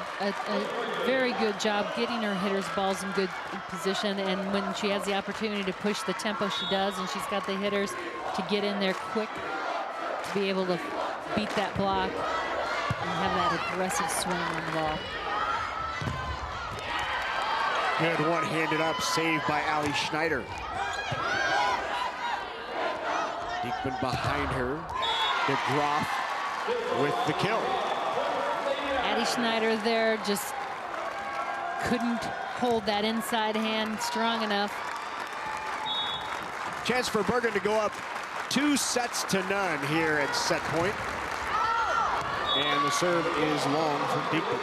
very good job getting her hitters' balls in good position. And when she has the opportunity to push the tempo, she does. And she's got the hitters to get in there quick to be able to beat that block and have that aggressive swing on the ball. Good one-handed up, saved by Allie Schneider. Diekman behind her. DeGraff with the kill. Addie Schneider there just couldn't hold that inside hand strong enough. Chance for Bergan to go up 2-0 here at set point. And the serve is long from Diekman.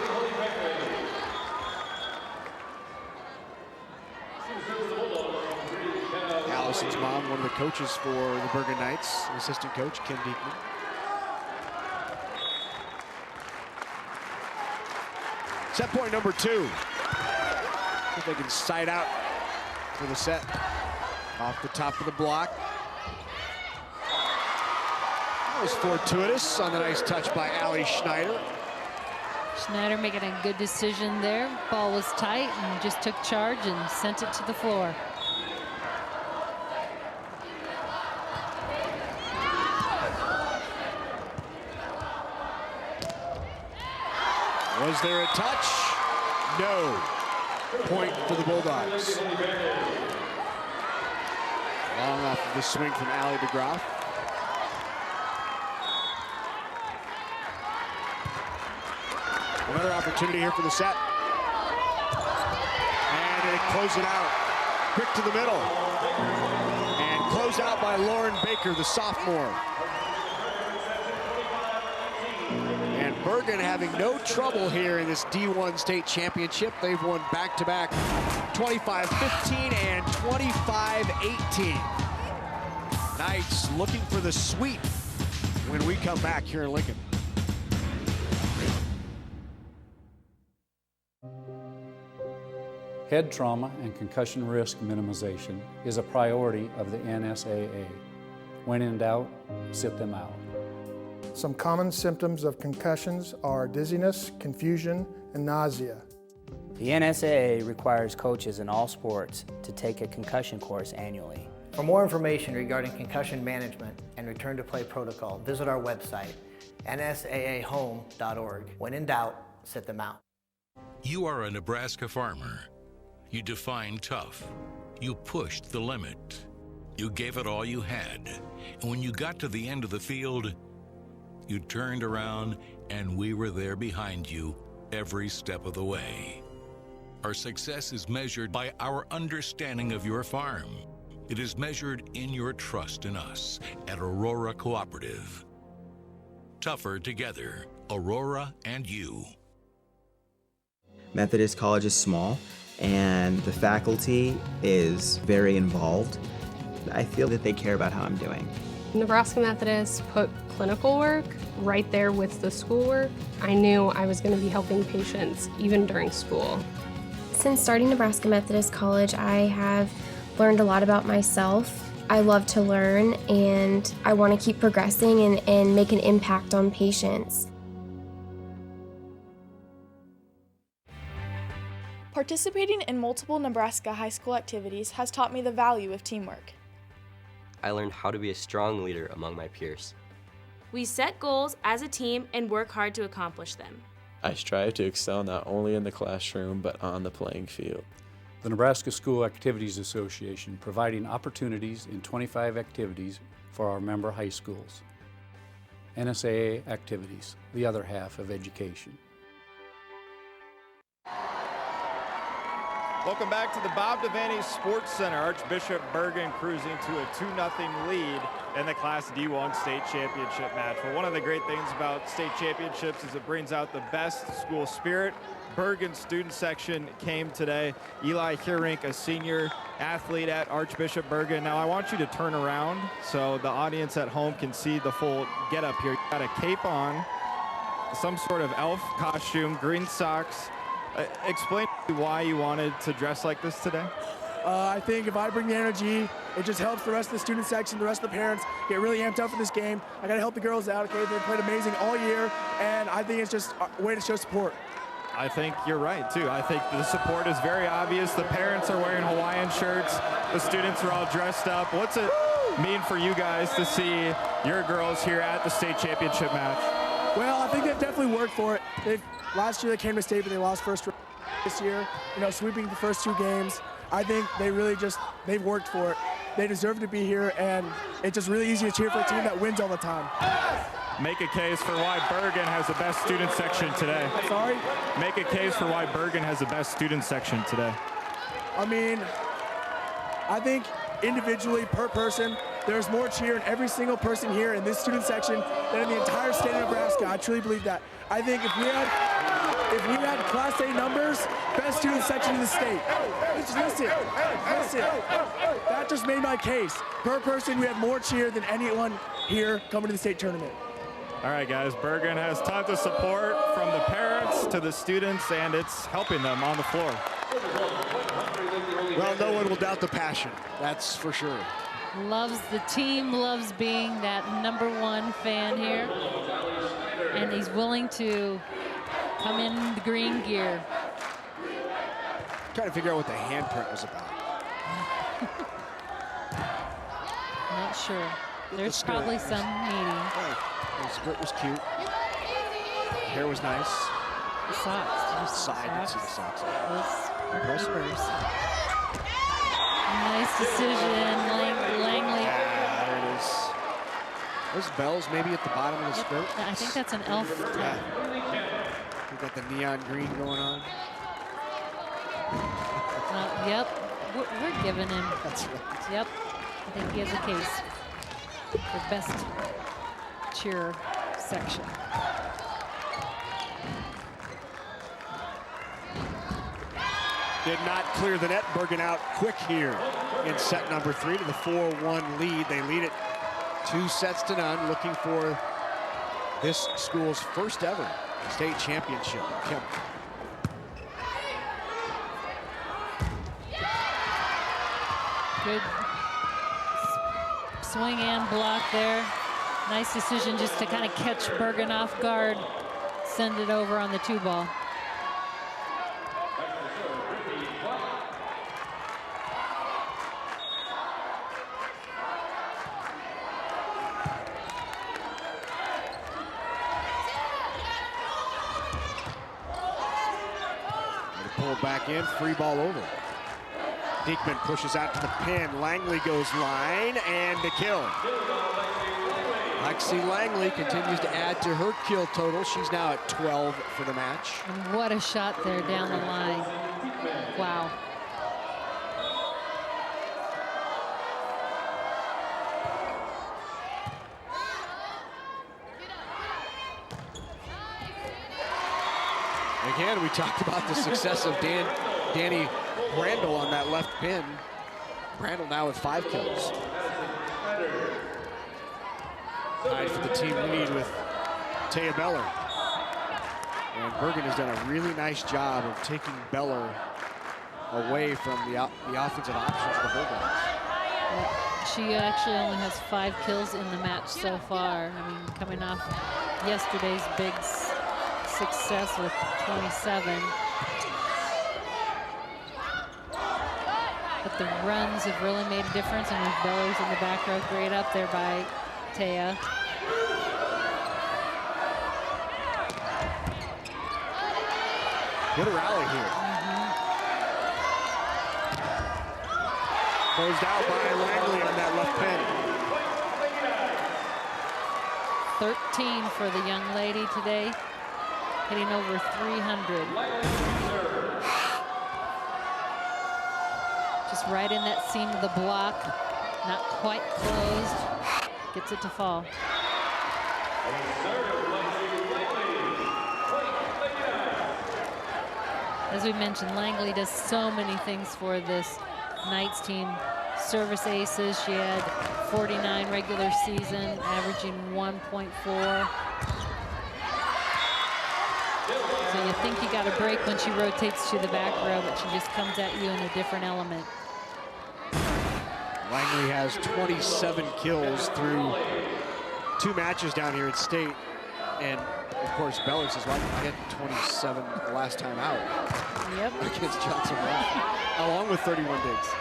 Allison's mom, one of the coaches for the Bergan Knights, assistant coach Kim Diekman. Set point number 2. If they can side out for the set. Off the top of the block. That was fortuitous on the nice touch by Allie Schneider. Schneider making a good decision there. Ball was tight and just took charge and sent it to the floor. Was there a touch? No. Point for the Bulldogs. Long off of the swing from Allie DeGraff. Another opportunity here for the set. And they close it out. Quick to the middle. And closed out by Lauren Baker, the sophomore. And Bergan having no trouble here in this D1 state championship. They've won back-to-back 25-15 and 25-18. Knights looking for the sweep when we come back here in Lincoln. Head trauma and concussion risk minimization is a priority of the NSAA. When in doubt, sit them out. Some common symptoms of concussions are dizziness, confusion, and nausea. The NSAA requires coaches in all sports to take a concussion course annually. For more information regarding concussion management and return to play protocol, visit our website, nsaahome.org. When in doubt, sit them out. You are a Nebraska farmer. You defined tough. You pushed the limit. You gave it all you had. And when you got to the end of the field, you turned around and we were there behind you every step of the way. Our success is measured by our understanding of your farm. It is measured in your trust in us at Aurora Cooperative. Tougher together, Aurora and you. Methodist College is small, and the faculty is very involved. I feel that they care about how I'm doing. Nebraska Methodist put clinical work right there with the schoolwork. I knew I was going to be helping patients even during school. Since starting Nebraska Methodist College, I have learned a lot about myself. I love to learn, and I want to keep progressing and make an impact on patients. Participating in multiple Nebraska high school activities has taught me the value of teamwork. I learned how to be a strong leader among my peers. We set goals as a team and work hard to accomplish them. I strive to excel not only in the classroom, but on the playing field. The Nebraska School Activities Association providing opportunities in 25 activities for our member high schools. NSAA activities, the other half of education. Welcome back to the Bob Devaney Sports Center. Archbishop Bergan cruising to a 2-0 lead in the Class D1 state championship match. Well, one of the great things about state championships is it brings out the best school spirit. Bergan student section came today. Eli Hierink, a senior athlete at Archbishop Bergan. Now I want you to turn around so the audience at home can see the full getup here. You got a cape on, some sort of elf costume, green socks. Explain why you wanted to dress like this today. I think if I bring the energy, it just helps the rest of the student section, the rest of the parents get really amped up for this game. I got to help the girls out. Okay, they've played amazing all year, and I think it's just a way to show support. I think you're right, too. I think the support is very obvious. The parents are wearing Hawaiian shirts. The students are all dressed up. What's it mean for you guys to see your girls here at the state championship match? Well, I think they've definitely worked for it. Last year they came to state, but they lost first round. This year, sweeping the first 2 games. I think they've worked for it. They deserve to be here, and it's just really easy to cheer for a team that wins all the time. Make a case for why Bergan has the best student section today. Sorry? Make a case for why Bergan has the best student section today. I mean, I think individually per person, there's more cheer in every single person here in this student section than in the entire state of Nebraska. I truly believe that. I think if we had if we had Class A numbers, best student section in the state. Listen. That just made my case. Per person, we have more cheer than anyone here coming to the state tournament. All right, guys, Bergan has tons of support from the parents to the students, and it's helping them on the floor. Well, no one will doubt the passion, that's for sure. Loves the team, loves being that #1 fan here. And he's willing to come in the green gear. Trying to figure out what the handprint was about. Not sure. There's probably some meeting. The skirt was cute. Hair was nice. The socks. Did you see I didn't see the socks. Impressive. Nice decision, Langley. Yeah, there it is. Those bells maybe at the bottom of the skirt. I think that's an elf tag. We got the neon green going on. Yep, we're giving him. That's right. Yep, I think he has a case for best cheer section. Did not clear the net. Bergan out quick here in set number 3 to the 4-1 lead. They lead it 2-0, looking for this school's first ever state championship. Good swing and block there. Nice decision just to kind of catch Bergan off guard, send it over on the 2-ball. Pulled back in, free ball over. Diekman pushes out to the pin. Langley goes line and the kill. Lexi Langley continues to add to her kill total. She's now at 12 for the match. And what a shot there down the line. Wow. Again, we talked about the success of Danny Brandel on that left pin. Brandel now with 5 kills. Tied for the team lead with Taya Beller. And Bergan has done a really nice job of taking Beller away from the offensive options of the Bulldogs. Yeah, she actually only has 5 kills in the match so far. I mean, coming off yesterday's big success with 27. But the runs have really made a difference, and with Beller's in the back row, great up there by Taya. Good rally here. Closed out by Langley on that left pin. 13 for the young lady today, hitting over 300. Just right in that seam of the block, not quite closed, gets it to fall. As we mentioned, Langley does so many things for this Knights team. Service aces, she had 49 regular season, averaging 1.4. So you think you got a break when she rotates to the back row, but she just comes at you in a different element. Langley has 27 kills through 2 matches down here at state. And of course, Beller says, well, I had 27 last time out. Yep. Against Johnson Rock, along with 31 digs.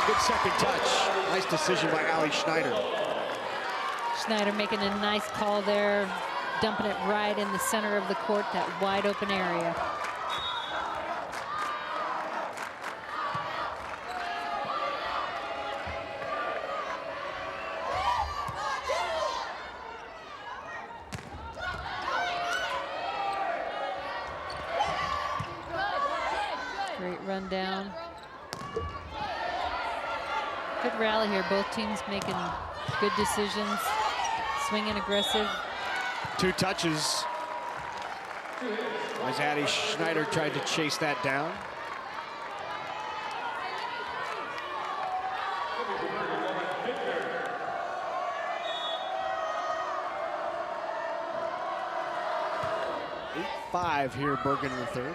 Good second touch. Nice decision by Allie Schneider. Schneider making a nice call there, dumping it right in the center of the court, that wide open area. Great run down. Good rally here. Both teams making good decisions, swinging aggressive. 2 touches. As Addie Schneider tried to chase that down. Five here, Bergan in the third.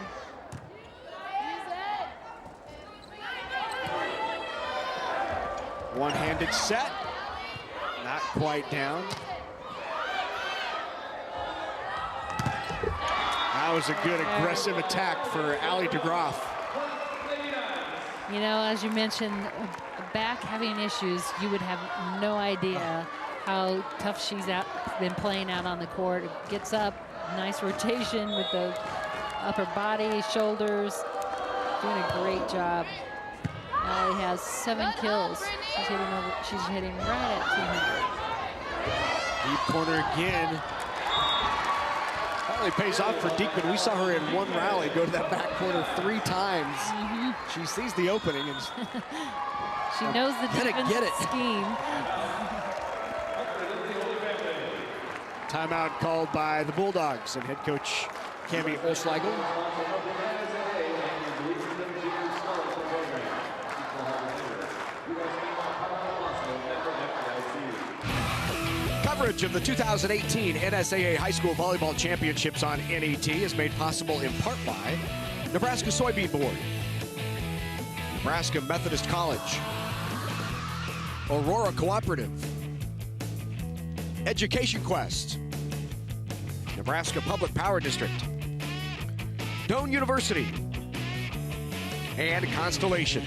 One-handed set, not quite down. That was a good aggressive attack for Allie DeGroff. You know, as you mentioned, back having issues, you would have no idea how tough she's been playing out on the court. Gets up, nice rotation with the upper body, shoulders. Doing a great job. Allie has 7 kills. She's hitting right at 200. Deep corner again. Probably pays off for Diekman. We saw her in one rally go to that back corner 3 times. She sees the opening and she knows the defense scheme. Timeout called by the Bulldogs and head coach Cami Olsleigel. Coverage of the 2018 NSAA High School Volleyball Championships on NET is made possible in part by Nebraska Soybean Board, Nebraska Methodist College, Aurora Cooperative, Education Quest, Nebraska Public Power District, Doane University, and Constellation.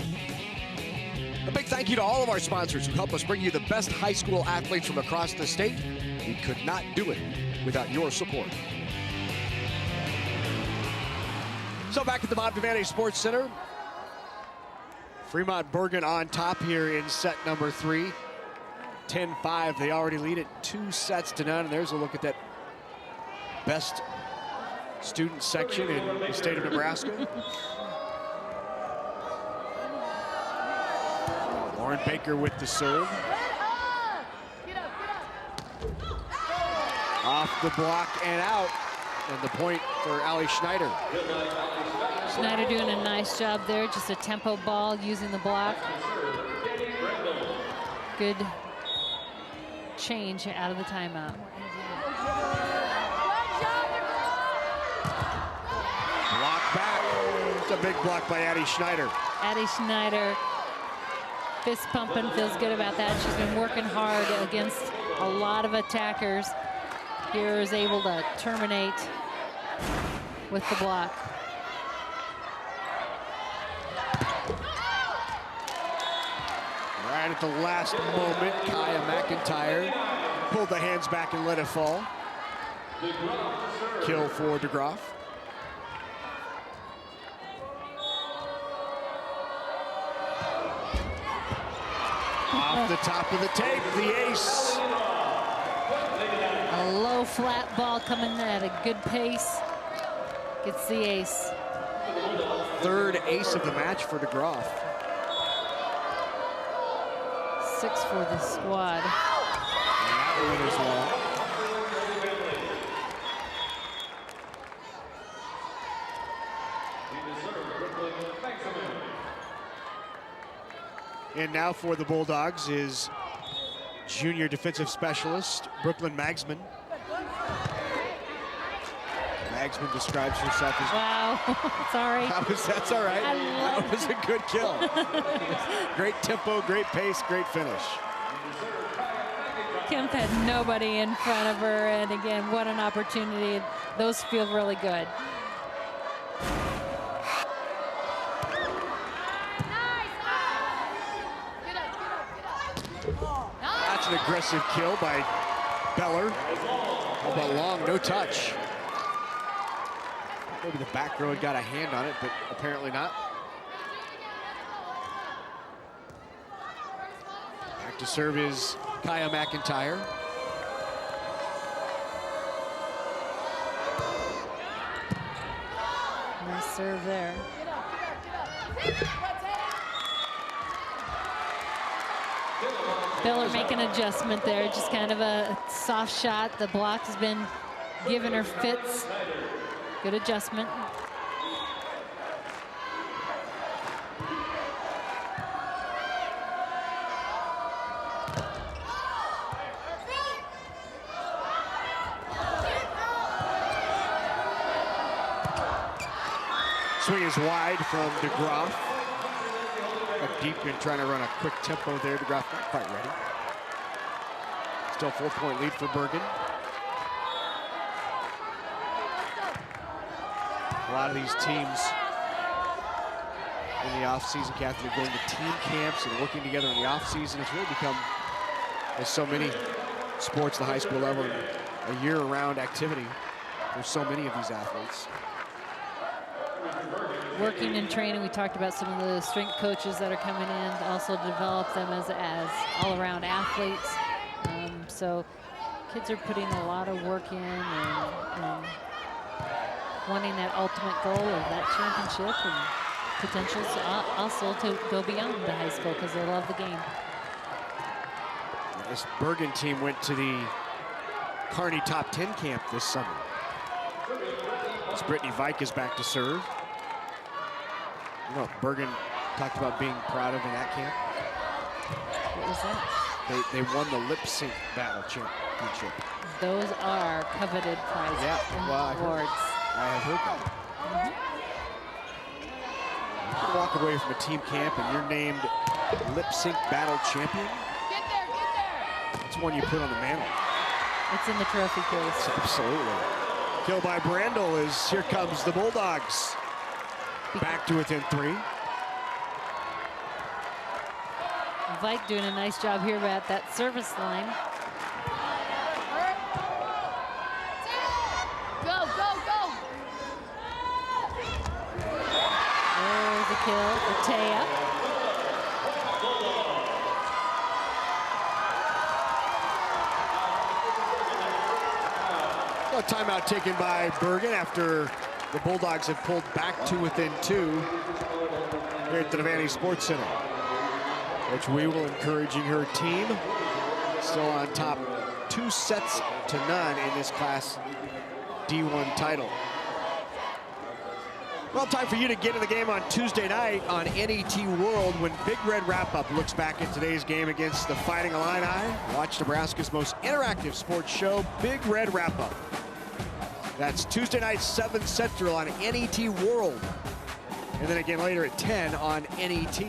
A big thank you to all of our sponsors who help us bring you the best high school athletes from across the state. We could not do it without your support. So back at the Bob Devaney Sports Center, Fremont Bergan on top here in set number 3. 10-5, they already lead it 2-0. And there's a look at that best student section in the state of Nebraska. Lauren Baker with the serve. Off the block and out. And the point for Allie Schneider. Schneider doing a nice job there. Just a tempo ball using the block. Good change out of the timeout. Block back. It's a big block by Addie Schneider. Addie Schneider, fist pumping, feels good about that. She's been working hard against a lot of attackers. Here is able to terminate with the block. Right at the last moment, Kaya McIntyre pulled the hands back and let it fall. Kill for DeGroff. Off the top of the tape, the ace. A low flat ball coming at a good pace. Gets the ace. Third ace of the match for DeGroff. 6 for the squad. And that one is long. And now for the Bulldogs is junior defensive specialist, Brooklyn Magsman. Magsman describes herself as... Wow, sorry. That's all right. That was a good kill. Great tempo, great pace, great finish. Kemp had nobody in front of her, and again, what an opportunity. Those feel really good. That's an aggressive kill by Beller. But long, no touch. Maybe the back row had got a hand on it, but apparently not. Back to serve is Kaya McIntyre. Nice serve there. Beller making an adjustment there, just kind of a soft shot. The block has been giving her fits. Good adjustment. Swing is wide from DeGraff. Deepman trying to run a quick tempo there. DeGraff not quite ready. Still 4-point lead for Bergan. A lot of these teams in the offseason, Kathy, are going to team camps and working together in the offseason. It's really become, as so many sports at the high school level, a year-round activity. There's so many of these athletes. Working and training, we talked about some of the strength coaches that are coming in to also develop them as all-around athletes. So kids are putting a lot of work in and wanting that ultimate goal of that championship and potentials also to go beyond the high school because they love the game. This Bergan team went to the Kearney Top 10 camp this summer. As Brittany Vike is back to serve. You know, Bergan talked about being proud of in that camp. What was that? They won the lip sync battle championship. Those are coveted prizes and awards. I have heard that. You can walk away from a team camp and you're named lip sync battle champion. Get there! It's one you put on the mantle. It's in the trophy case. Absolutely. Kill by Brandel is here comes the Bulldogs. Back to within 3. Vike doing a nice job here at that service line. Go, go, go! There's a kill for Taya. A timeout taken by Bergan after the Bulldogs have pulled back to within 2 here at the Devaney Sports Center. Coach Weevil encouraging her team. Still on top 2 sets to none in this Class D1 title. Well, time for you to get in the game on Tuesday night on NET World when Big Red Wrap-Up looks back at today's game against the Fighting Illini. Watch Nebraska's most interactive sports show, Big Red Wrap-Up. That's Tuesday night, 7 Central on NET World. And then again later at 10 on NET.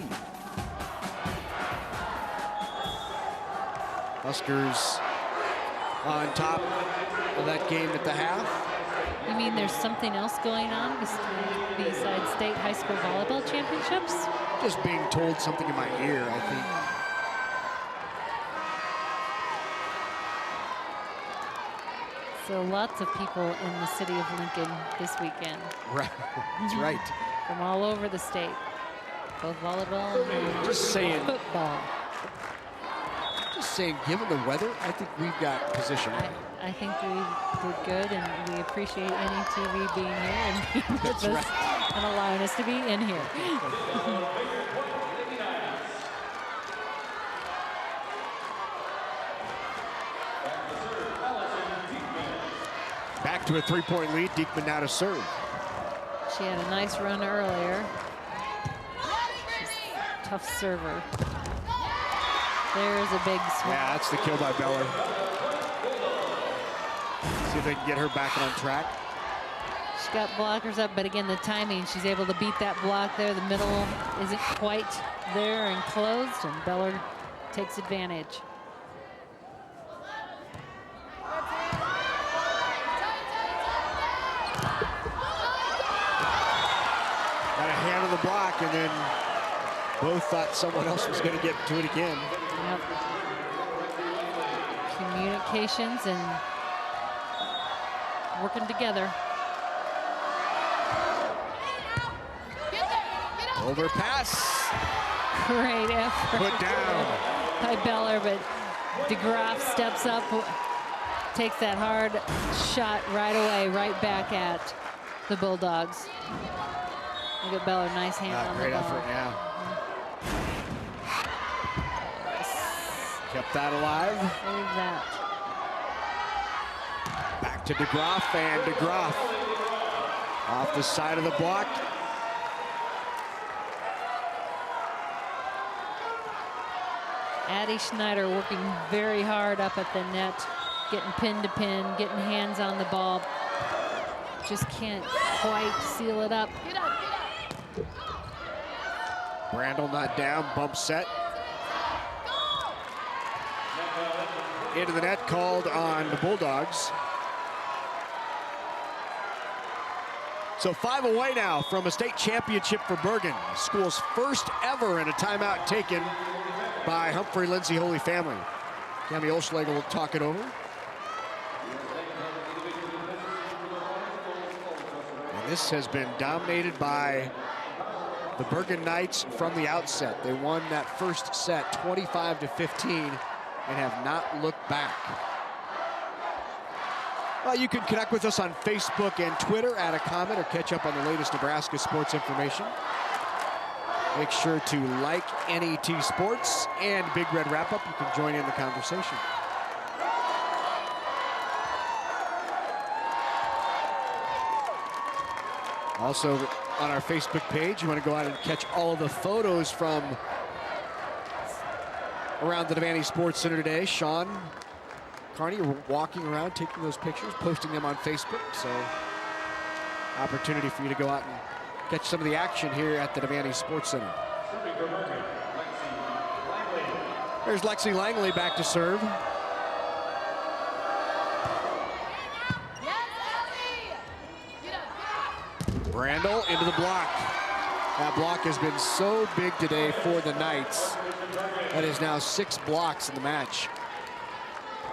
Huskers on top of that game at the half. You mean there's something else going on besides state high school volleyball championships? Just being told something in my ear, I think. So lots of people in the city of Lincoln this weekend. Right, that's right. From all over the state, both volleyball and just saying, football. Just saying, given the weather, I think we've got position. I think we're good, and we appreciate NETV being here and being with us and allowing us to be in here. Back to a 3-point lead. Diekman now to serve. She had a nice run earlier. She's a tough server. There's a big swing. Yeah, that's the kill by Beller. See if they can get her back on track. She got blockers up, but again, the timing, she's able to beat that block there. The middle isn't quite there and closed, and Beller takes advantage. Got a hand on the block, and then both thought someone else was going to get to it again. Yep. Communications and working together. Overpass. Great effort. Put down by Beller, but DeGraff steps up, takes that hard shot right away, right back at the Bulldogs. Look at Beller, nice hand on the ball. Great effort, yeah. Kept that alive. Save that. Back to DeGroff, and DeGroff off the side of the block. Addie Schneider working very hard up at the net, getting pin to pin, getting hands on the ball. Just can't quite seal it up. Get up, get up. Brandel not down, bump set. Into the net, called on the Bulldogs. So 5 away now from a state championship for Bergan. The school's first ever in a timeout taken by Humphrey-Lindsay Holy Family. Cami Olschlegel will talk it over. And this has been dominated by the Bergan Knights from the outset. They won that first set 25-15 and have not looked back. Well, you can connect with us on Facebook and Twitter, add a comment, or catch up on the latest Nebraska sports information. Make sure to like NET Sports and Big Red Wrap-Up. You can join in the conversation. Also, on our Facebook page, you want to go out and catch all of the photos from around the Devaney Sports Center today. Sean Carney walking around, taking those pictures, posting them on Facebook. So, opportunity for you to go out and catch some of the action here at the Devaney Sports Center. There's Lexi Langley back to serve. Brandel into the block. That block has been so big today for the Knights. That is now 6 blocks in the match.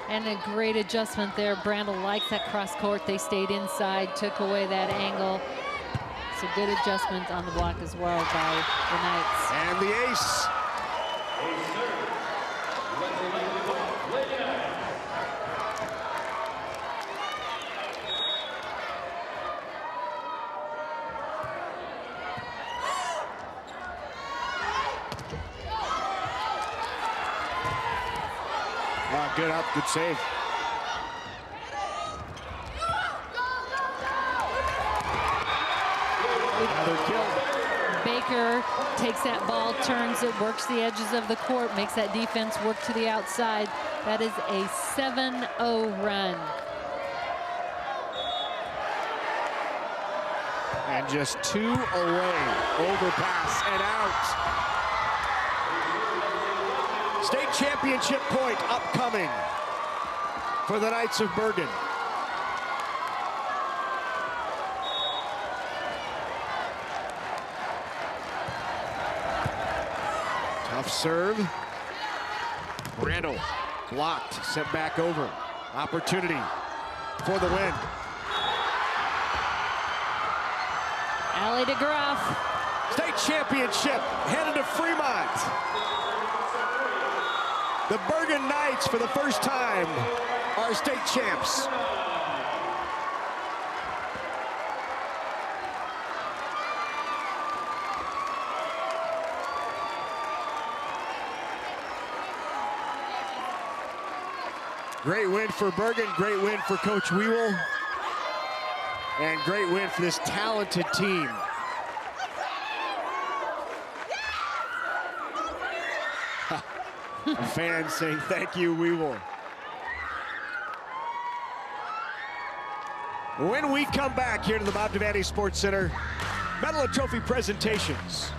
And a great adjustment there. Brandel likes that cross court. They stayed inside, took away that angle. It's a good adjustment on the block as well by the Knights. And the ace. Good up, good save. Another kill. Baker takes that ball, turns it, works the edges of the court, makes that defense work to the outside. That is a 7-0 run. And just 2 away. Overpass and out. State championship point upcoming for the Knights of Bergan. Tough serve. Brandel blocked, sent back over. Opportunity for the win. Allie DeGroff. State championship headed to Fremont. The Bergan Knights, for the first time, are state champs. Great win for Bergan, great win for Coach Wewell, and great win for this talented team. Fans saying thank you, Wewell. When we come back here to the Bob Devaney Sports Center, Medal and Trophy presentations.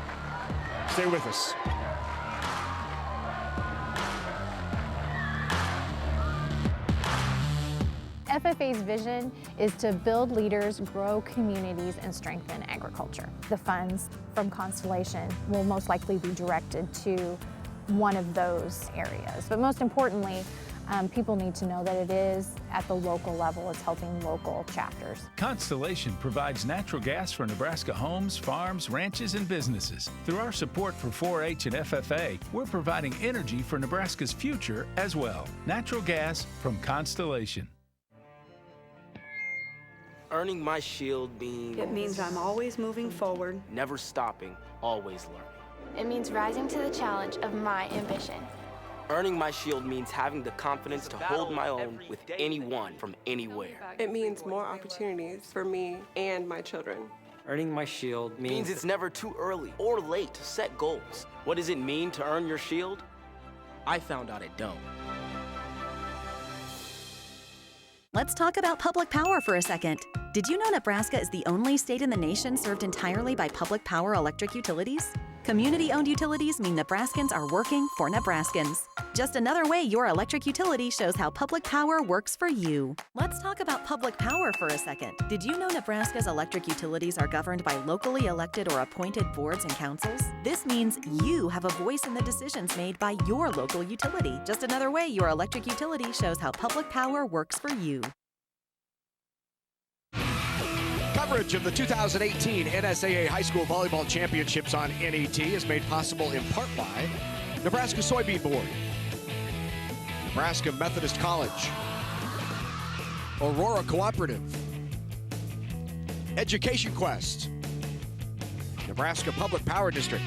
Stay with us. FFA's vision is to build leaders, grow communities, and strengthen agriculture. The funds from Constellation will most likely be directed to one of those areas. But most importantly, people need to know that it is at the local level. It's helping local chapters. Constellation provides natural gas for Nebraska homes, farms, ranches, and businesses. Through our support for 4-H and FFA, we're providing energy for Nebraska's future as well. Natural gas from Constellation. Earning my shield means... It means I'm always moving forward. Never stopping, always learning. It means rising to the challenge of my ambition. Earning my shield means having the confidence to hold my own with anyone from anywhere. It means more opportunities for me and my children. Earning my shield means it's never too early or late to set goals. What does it mean to earn your shield? I found out it don't. Let's talk about public power for a second. Did you know Nebraska is the only state in the nation served entirely by public power electric utilities? Community-owned utilities mean Nebraskans are working for Nebraskans. Just another way your electric utility shows how public power works for you. Let's talk about public power for a second. Did you know Nebraska's electric utilities are governed by locally elected or appointed boards and councils? This means you have a voice in the decisions made by your local utility. Just another way your electric utility shows how public power works for you. Coverage of the 2018 NSAA High School Volleyball Championships on NET is made possible in part by Nebraska Soybean Board, Nebraska Methodist College, Aurora Cooperative, Education Quest, Nebraska Public Power District,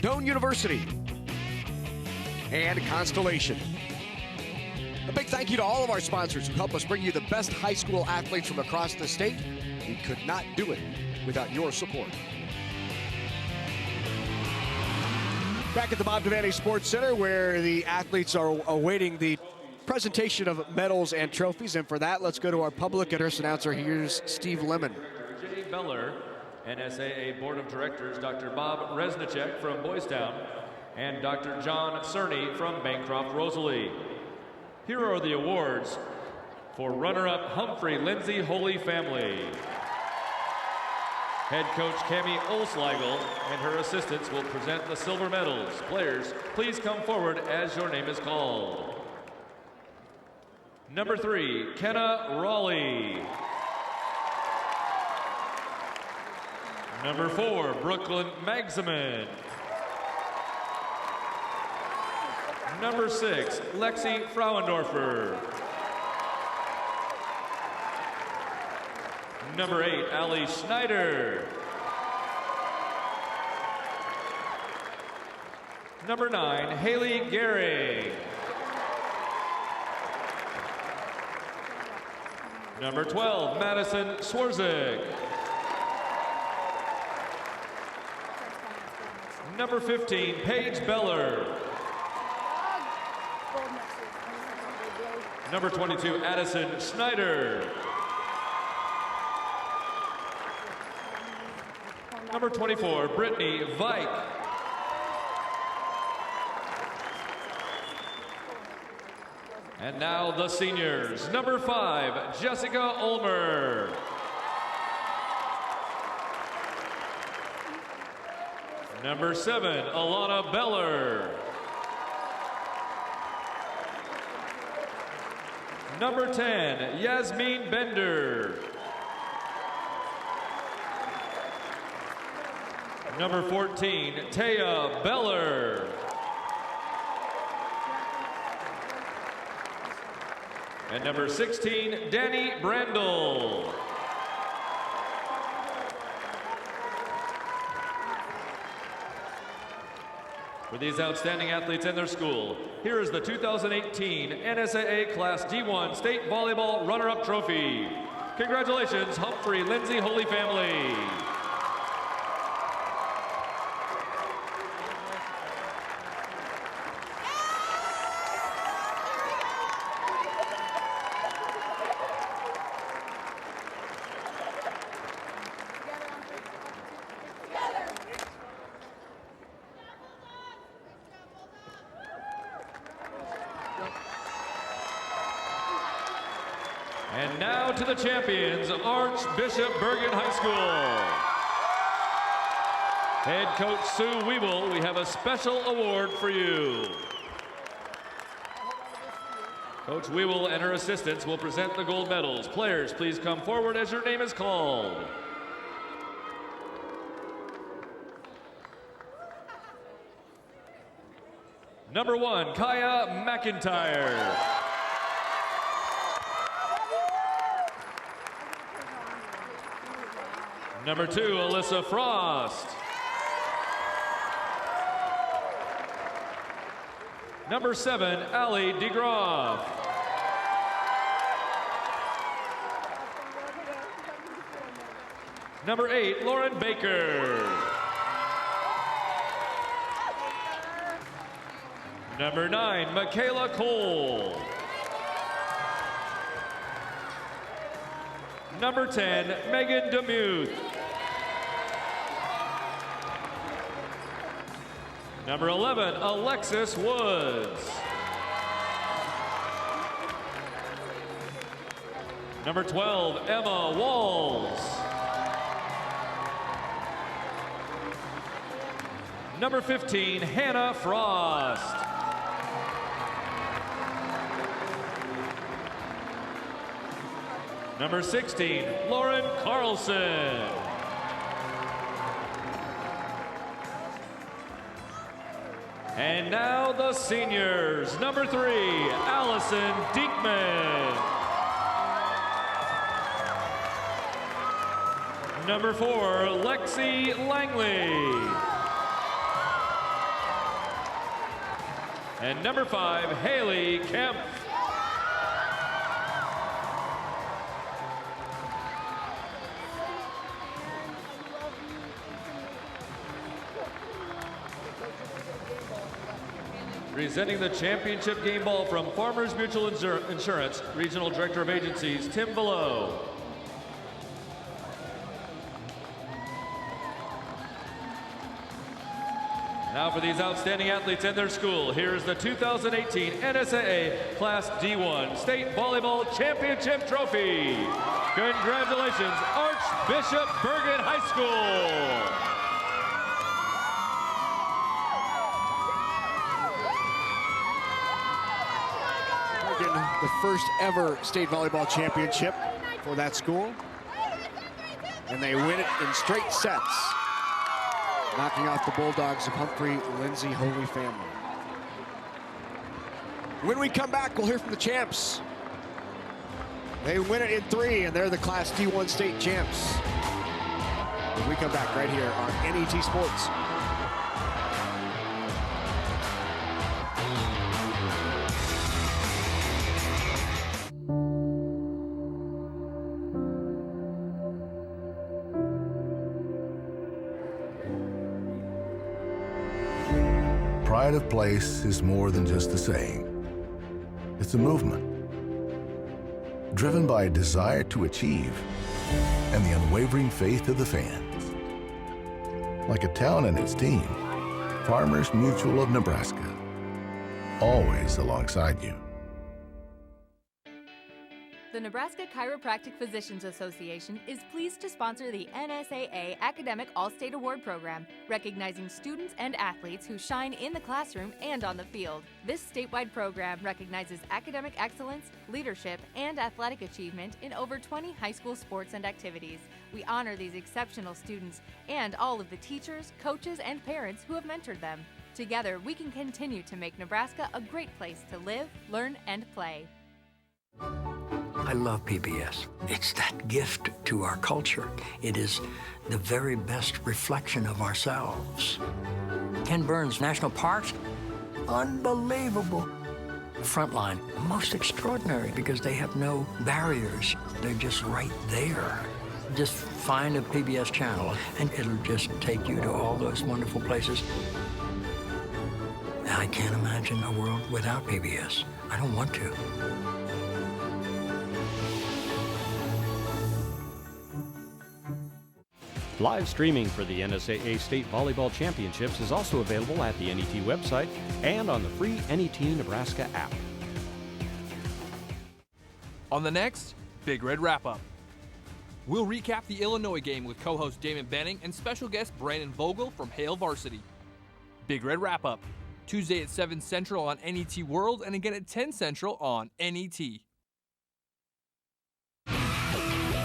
Doane University, and Constellation. A big thank you to all of our sponsors who help us bring you the best high school athletes from across the state. We could not do it without your support. Back at the Bob Devaney Sports Center, where the athletes are awaiting the presentation of medals and trophies. And for that, let's go to our public address announcer. Here's Steve Lemon. Jay Beller, NSAA Board of Directors, Dr. Bob Resnicek from Boys Town, and Dr. John Cerny from Bancroft Rosalie. Here are the awards for runner-up Humphrey-Lindsay Holy Family. Head coach Cammie Olsleigel and her assistants will present the silver medals. Players, please come forward as your name is called. Number 3, Kenna Raleigh. Number 4, Brooklyn Magsamen. Number 6, Lexi Frauendorfer. Number 8, Allie Schneider. Number 9, Haley Gehring. Number 12, Madison Swarzik. Number 15, Paige Beller. Number 22, Addison Schneider. Number 24, Brittany Vike. And now the seniors. Number 5, Jessica Ulmer. Number 7, Alana Beller. Number 10, Yasmin Bender. Number 14, Taya Beller. And number 16, Danny Brandel. For these outstanding athletes and their school, here is the 2018 NSAA Class D1 State Volleyball Runner-Up Trophy. Congratulations, Humphrey-Lindsay Holy Family. And now to the champions, Archbishop Bergan High School. Head coach Sue Weeble, we have a special award for you. Coach Weeble and her assistants will present the gold medals. Players, please come forward as your name is called. Number 1, Kaya McIntyre. Number 2, Alyssa Frost. Number 7, Allie DeGroff. Number 8, Lauren Baker. Number 9, Michaela Cole. Number 10, Megan Demuth. Number 11, Alexis Woods. Number 12, Emma Walls. Number 15, Hannah Frost. Number 16, Lauren Carlson. And now the seniors. Number 3, Allison Diekman. Number 4, Lexi Langley. And number 5, Haley Kemp. Presenting the championship game ball from Farmers Mutual Insurance, Regional Director of Agencies, Tim Below. Now for these outstanding athletes and their school, here is the 2018 NSAA Class D1 State Volleyball Championship Trophy. Congratulations, Archbishop Bergan High School. The first ever state volleyball championship for that school. And they win it in straight sets, knocking off the Bulldogs of Humphrey-Lindsay Holy Family. When we come back, we'll hear from the champs. They win it in 3, and they're the Class D1 state champs. When we come back right here on NET Sports. Pride of place is more than just a saying. It's a movement, driven by a desire to achieve and the unwavering faith of the fans. Like a town and its team, Farmers Mutual of Nebraska, always alongside you. The Nebraska Chiropractic Physicians Association is pleased to sponsor the NSAA Academic All-State Award Program, recognizing students and athletes who shine in the classroom and on the field. This statewide program recognizes academic excellence, leadership, and athletic achievement in over 20 high school sports and activities. We honor these exceptional students and all of the teachers, coaches, and parents who have mentored them. Together, we can continue to make Nebraska a great place to live, learn, and play. I love PBS. It's that gift to our culture. It is the very best reflection of ourselves. Ken Burns National Parks, unbelievable. Frontline, most extraordinary because they have no barriers. They're just right there. Just find a PBS channel and it'll just take you to all those wonderful places. I can't imagine a world without PBS. I don't want to. Live streaming for the NSAA State Volleyball Championships is also available at the NET website and on the free NET Nebraska app. On the next Big Red Wrap-Up, we'll recap the Illinois game with co-host Damon Benning and special guest Brandon Vogel from Hale Varsity. Big Red Wrap-Up, Tuesday at 7 Central on NET World and again at 10 Central on NET.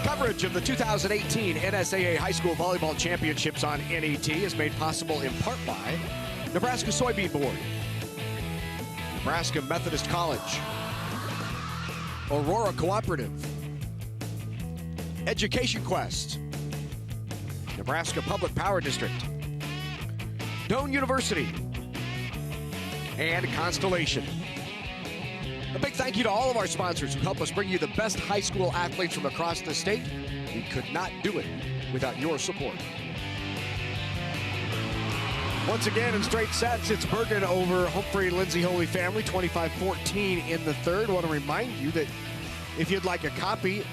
Coverage of the 2018 NSAA High School Volleyball Championships on NET is made possible in part by Nebraska Soybean Board, Nebraska Methodist College, Aurora Cooperative, Education Quest, Nebraska Public Power District, Doane University, and Constellation. A big thank you to all of our sponsors who help us bring you the best high school athletes from across the state. We could not do it without your support. Once again, in straight sets, it's Bergan over Humphrey-Lindsay Holy Family, 25-14 in the third. I want to remind you that if you'd like a copy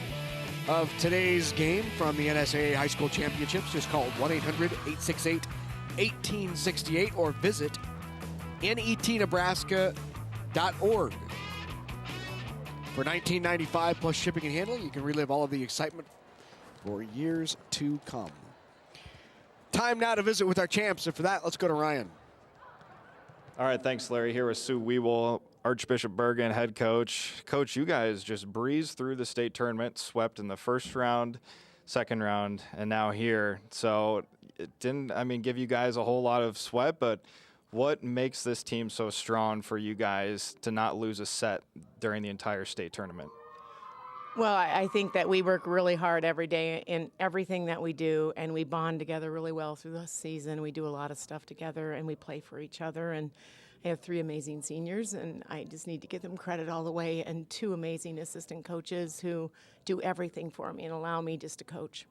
of today's game from the NSAA High School Championships, just call 1-800-868-1868 or visit netnebraska.org. For $19.95 plus shipping and handling, you can relive all of the excitement for years to come. Time now to visit with our champs, and for that, let's go to Ryan. All right, thanks, Larry. Here with Sue Weeble, Archbishop Bergan, head coach. Coach, you guys just breezed through the state tournament, swept in the first round, second round, and now here. So it didn't, give you guys a whole lot of sweat, but what makes this team so strong for you guys to not lose a set during the entire state tournament? Well, I think that we work really hard every day in everything that we do, and we bond together really well through the season. We do a lot of stuff together, and we play for each other. And I have 3 amazing seniors, and I just need to give them credit all the way, and 2 amazing assistant coaches who do everything for me and allow me just to coach.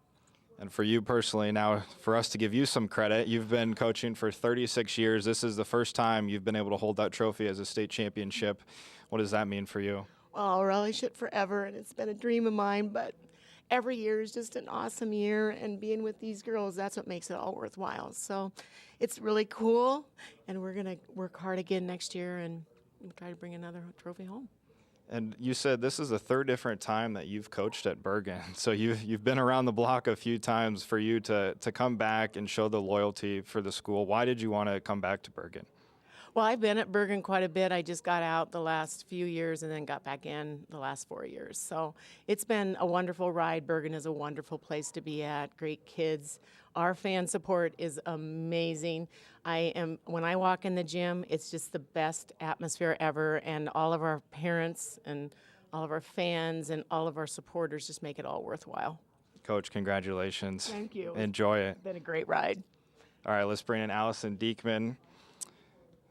And for you personally, now for us to give you some credit, you've been coaching for 36 years. This is the first time you've been able to hold that trophy as a state championship. What does that mean for you? Well, I'll relish it forever, and it's been a dream of mine, but every year is just an awesome year, and being with these girls, that's what makes it all worthwhile. So it's really cool, and we're going to work hard again next year and try to bring another trophy home. And you said this is the 3rd different time that you've coached at Bergan. So you've been around the block a few times for you to come back and show the loyalty for the school. Why did you want to come back to Bergan? Well, I've been at Bergan quite a bit. I just got out the last few years and then got back in the last 4 years. So it's been a wonderful ride. Bergan is a wonderful place to be at. Great kids. Our fan support is amazing. When I walk in the gym, it's just the best atmosphere ever, and all of our parents and all of our fans and all of our supporters just make it all worthwhile. Coach, congratulations. Thank you. Enjoy it. It's been a great ride. All right, let's bring in Allison Diekman.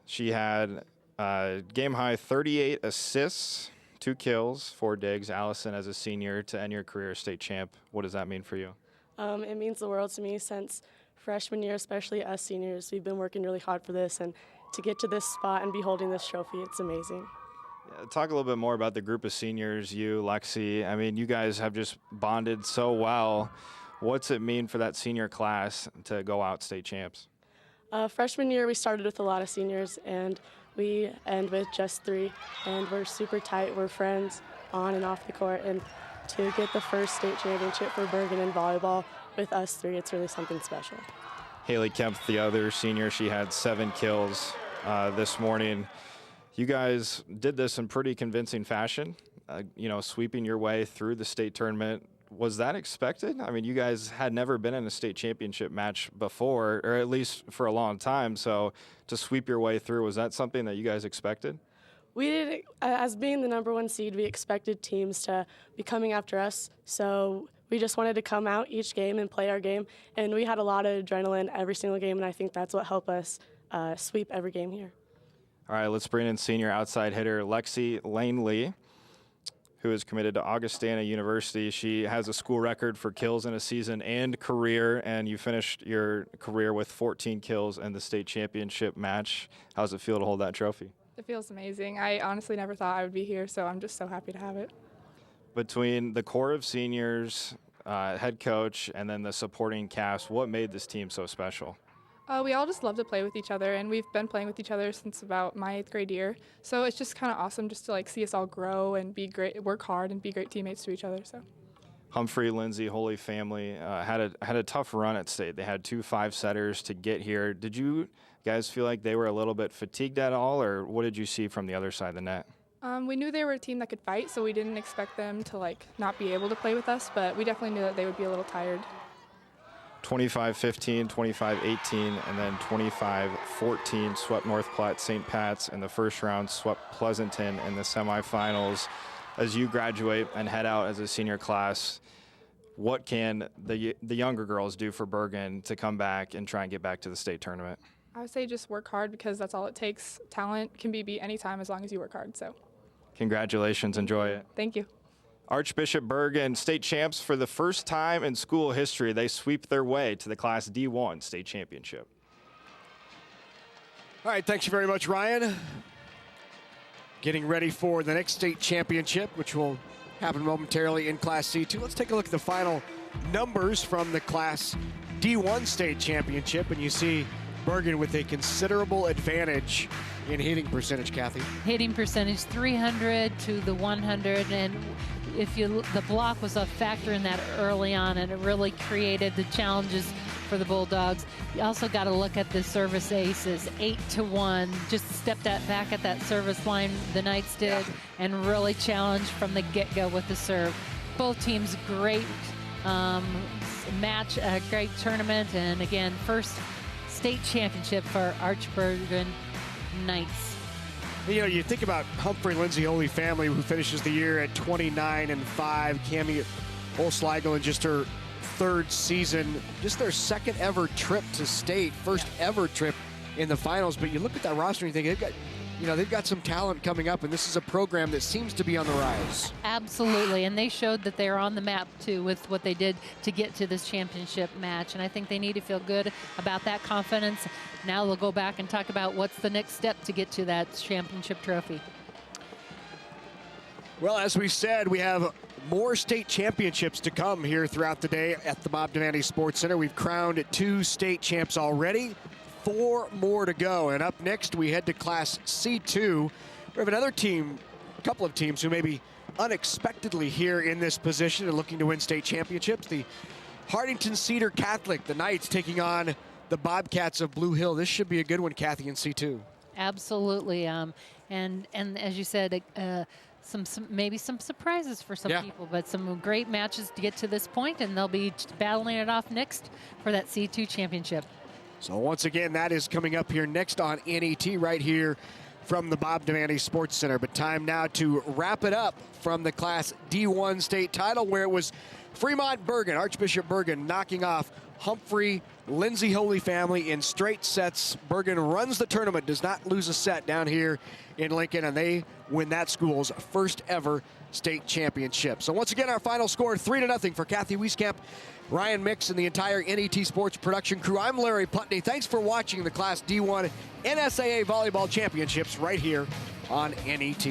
She had game-high 38 assists, 2 kills, 4 digs. Allison, as a senior, to end your career as state champ, what does that mean for you? It means the world to me since freshman year, especially us seniors. We've been working really hard for this, and to get to this spot and be holding this trophy, it's amazing. Yeah, talk a little bit more about the group of seniors, you, Lexi. You guys have just bonded so well. What's it mean for that senior class to go out state champs? Freshman year, we started with a lot of seniors, and we end with just 3, and we're super tight. We're friends on and off the court, and to get the first state championship for Bergan in volleyball with us 3, it's really something special. Haley Kemp, the other senior, she had 7 kills this morning. You guys did this in pretty convincing fashion, sweeping your way through the state tournament. Was that expected? You guys had never been in a state championship match before, or at least for a long time, so to sweep your way through, was that something that you guys expected? We did, as being the #1 seed, we expected teams to be coming after us, so we just wanted to come out each game and play our game, and we had a lot of adrenaline every single game, and I think that's what helped us sweep every game here. All right, let's bring in senior outside hitter Lexi Langley, who is committed to Augustana University. She has a school record for kills in a season and career, and you finished your career with 14 kills in the state championship match. How does it feel to hold that trophy? It feels amazing. I honestly never thought I would be here, so I'm just so happy to have it. Between the core of seniors, head coach, and then the supporting cast, what made this team so special? We all just love to play with each other, and we've been playing with each other since about my 8th grade year. So it's just kind of awesome just to see us all grow and be great, work hard, and be great teammates to each other. So. Humphrey-Lindsay Holy Family had a tough run at state. They had 2 5-setters to get here. Did you guys feel like they were a little bit fatigued at all, or what did you see from the other side of the net? We knew they were a team that could fight, so we didn't expect them to not be able to play with us, but we definitely knew that they would be a little tired. 25-15, 25-18, and then 25-14 swept North Platte St. Pat's in the first round, swept Pleasanton in the semifinals. As you graduate and head out as a senior class, what can the younger girls do for Bergan to come back and try and get back to the state tournament? I would say just work hard because that's all it takes. Talent can be beat anytime as long as you work hard. So Congratulations. Enjoy it. thank you. Archbishop Bergan, state champs for the first time in school history. They sweep their way to the Class D1 state championship. All right, thanks very much, Ryan. Getting ready for the next state championship, which will happen momentarily in Class C2. Let's take a look at the final numbers from the Class D1 state championship, and you see Bergan with a considerable advantage in hitting percentage, Kathy. Hitting percentage 300 to the 100, and if you the block was a factor in that early on, and it really created the challenges for the Bulldogs. You also got to look at the service aces, 8-1. Just stepped back at that service line, the Knights did, and really challenged from the get-go with the serve. Both teams great match, a great tournament, and again, first state championship for Bergan Knights. You know, you think about Humphrey-Lindsay Holy Family, who finishes the year at 29-5. Cammie Olsligel in just her third season, just their second ever trip to state, first ever trip in the finals. But you look at that roster and you think they've got some talent coming up, and this is a program that seems to be on the rise. Absolutely, and they showed that they're on the map too with what they did to get to this championship match, and I think they need to feel good about that confidence. Now they'll go back and talk about what's the next step to get to that championship trophy. Well, as we said, we have more state championships to come here throughout the day at the Bob Devaney Sports Center. We've crowned 2 state champs already, 4 more to go. And up next, we head to Class C2. We have another team, a couple of teams who may be unexpectedly here in this position and looking to win state championships. The Hartington Cedar Catholic, the Knights, taking on the Bobcats of Blue Hill. This should be a good one, Kathy, in C2. Absolutely, and as you said, maybe some surprises for some people, but some great matches to get to this point, and they'll be battling it off next for that C2 championship. So once again, that is coming up here next on NET right here from the Bob Devaney Sports Center. But time now to wrap it up from the Class D1 state title, where it was Fremont Bergan, Archbishop Bergan, knocking off Humphrey-Lindsay Holy Family in straight sets. Bergan runs the tournament, does not lose a set down here in Lincoln, and they win that school's first ever state championship. So once again, our final score, 3-0 for Kathy Wieskamp, Ryan Mix, and the entire NET Sports production crew. I'm Larry Putney. Thanks for watching the Class D1 NSAA Volleyball Championships right here on NET.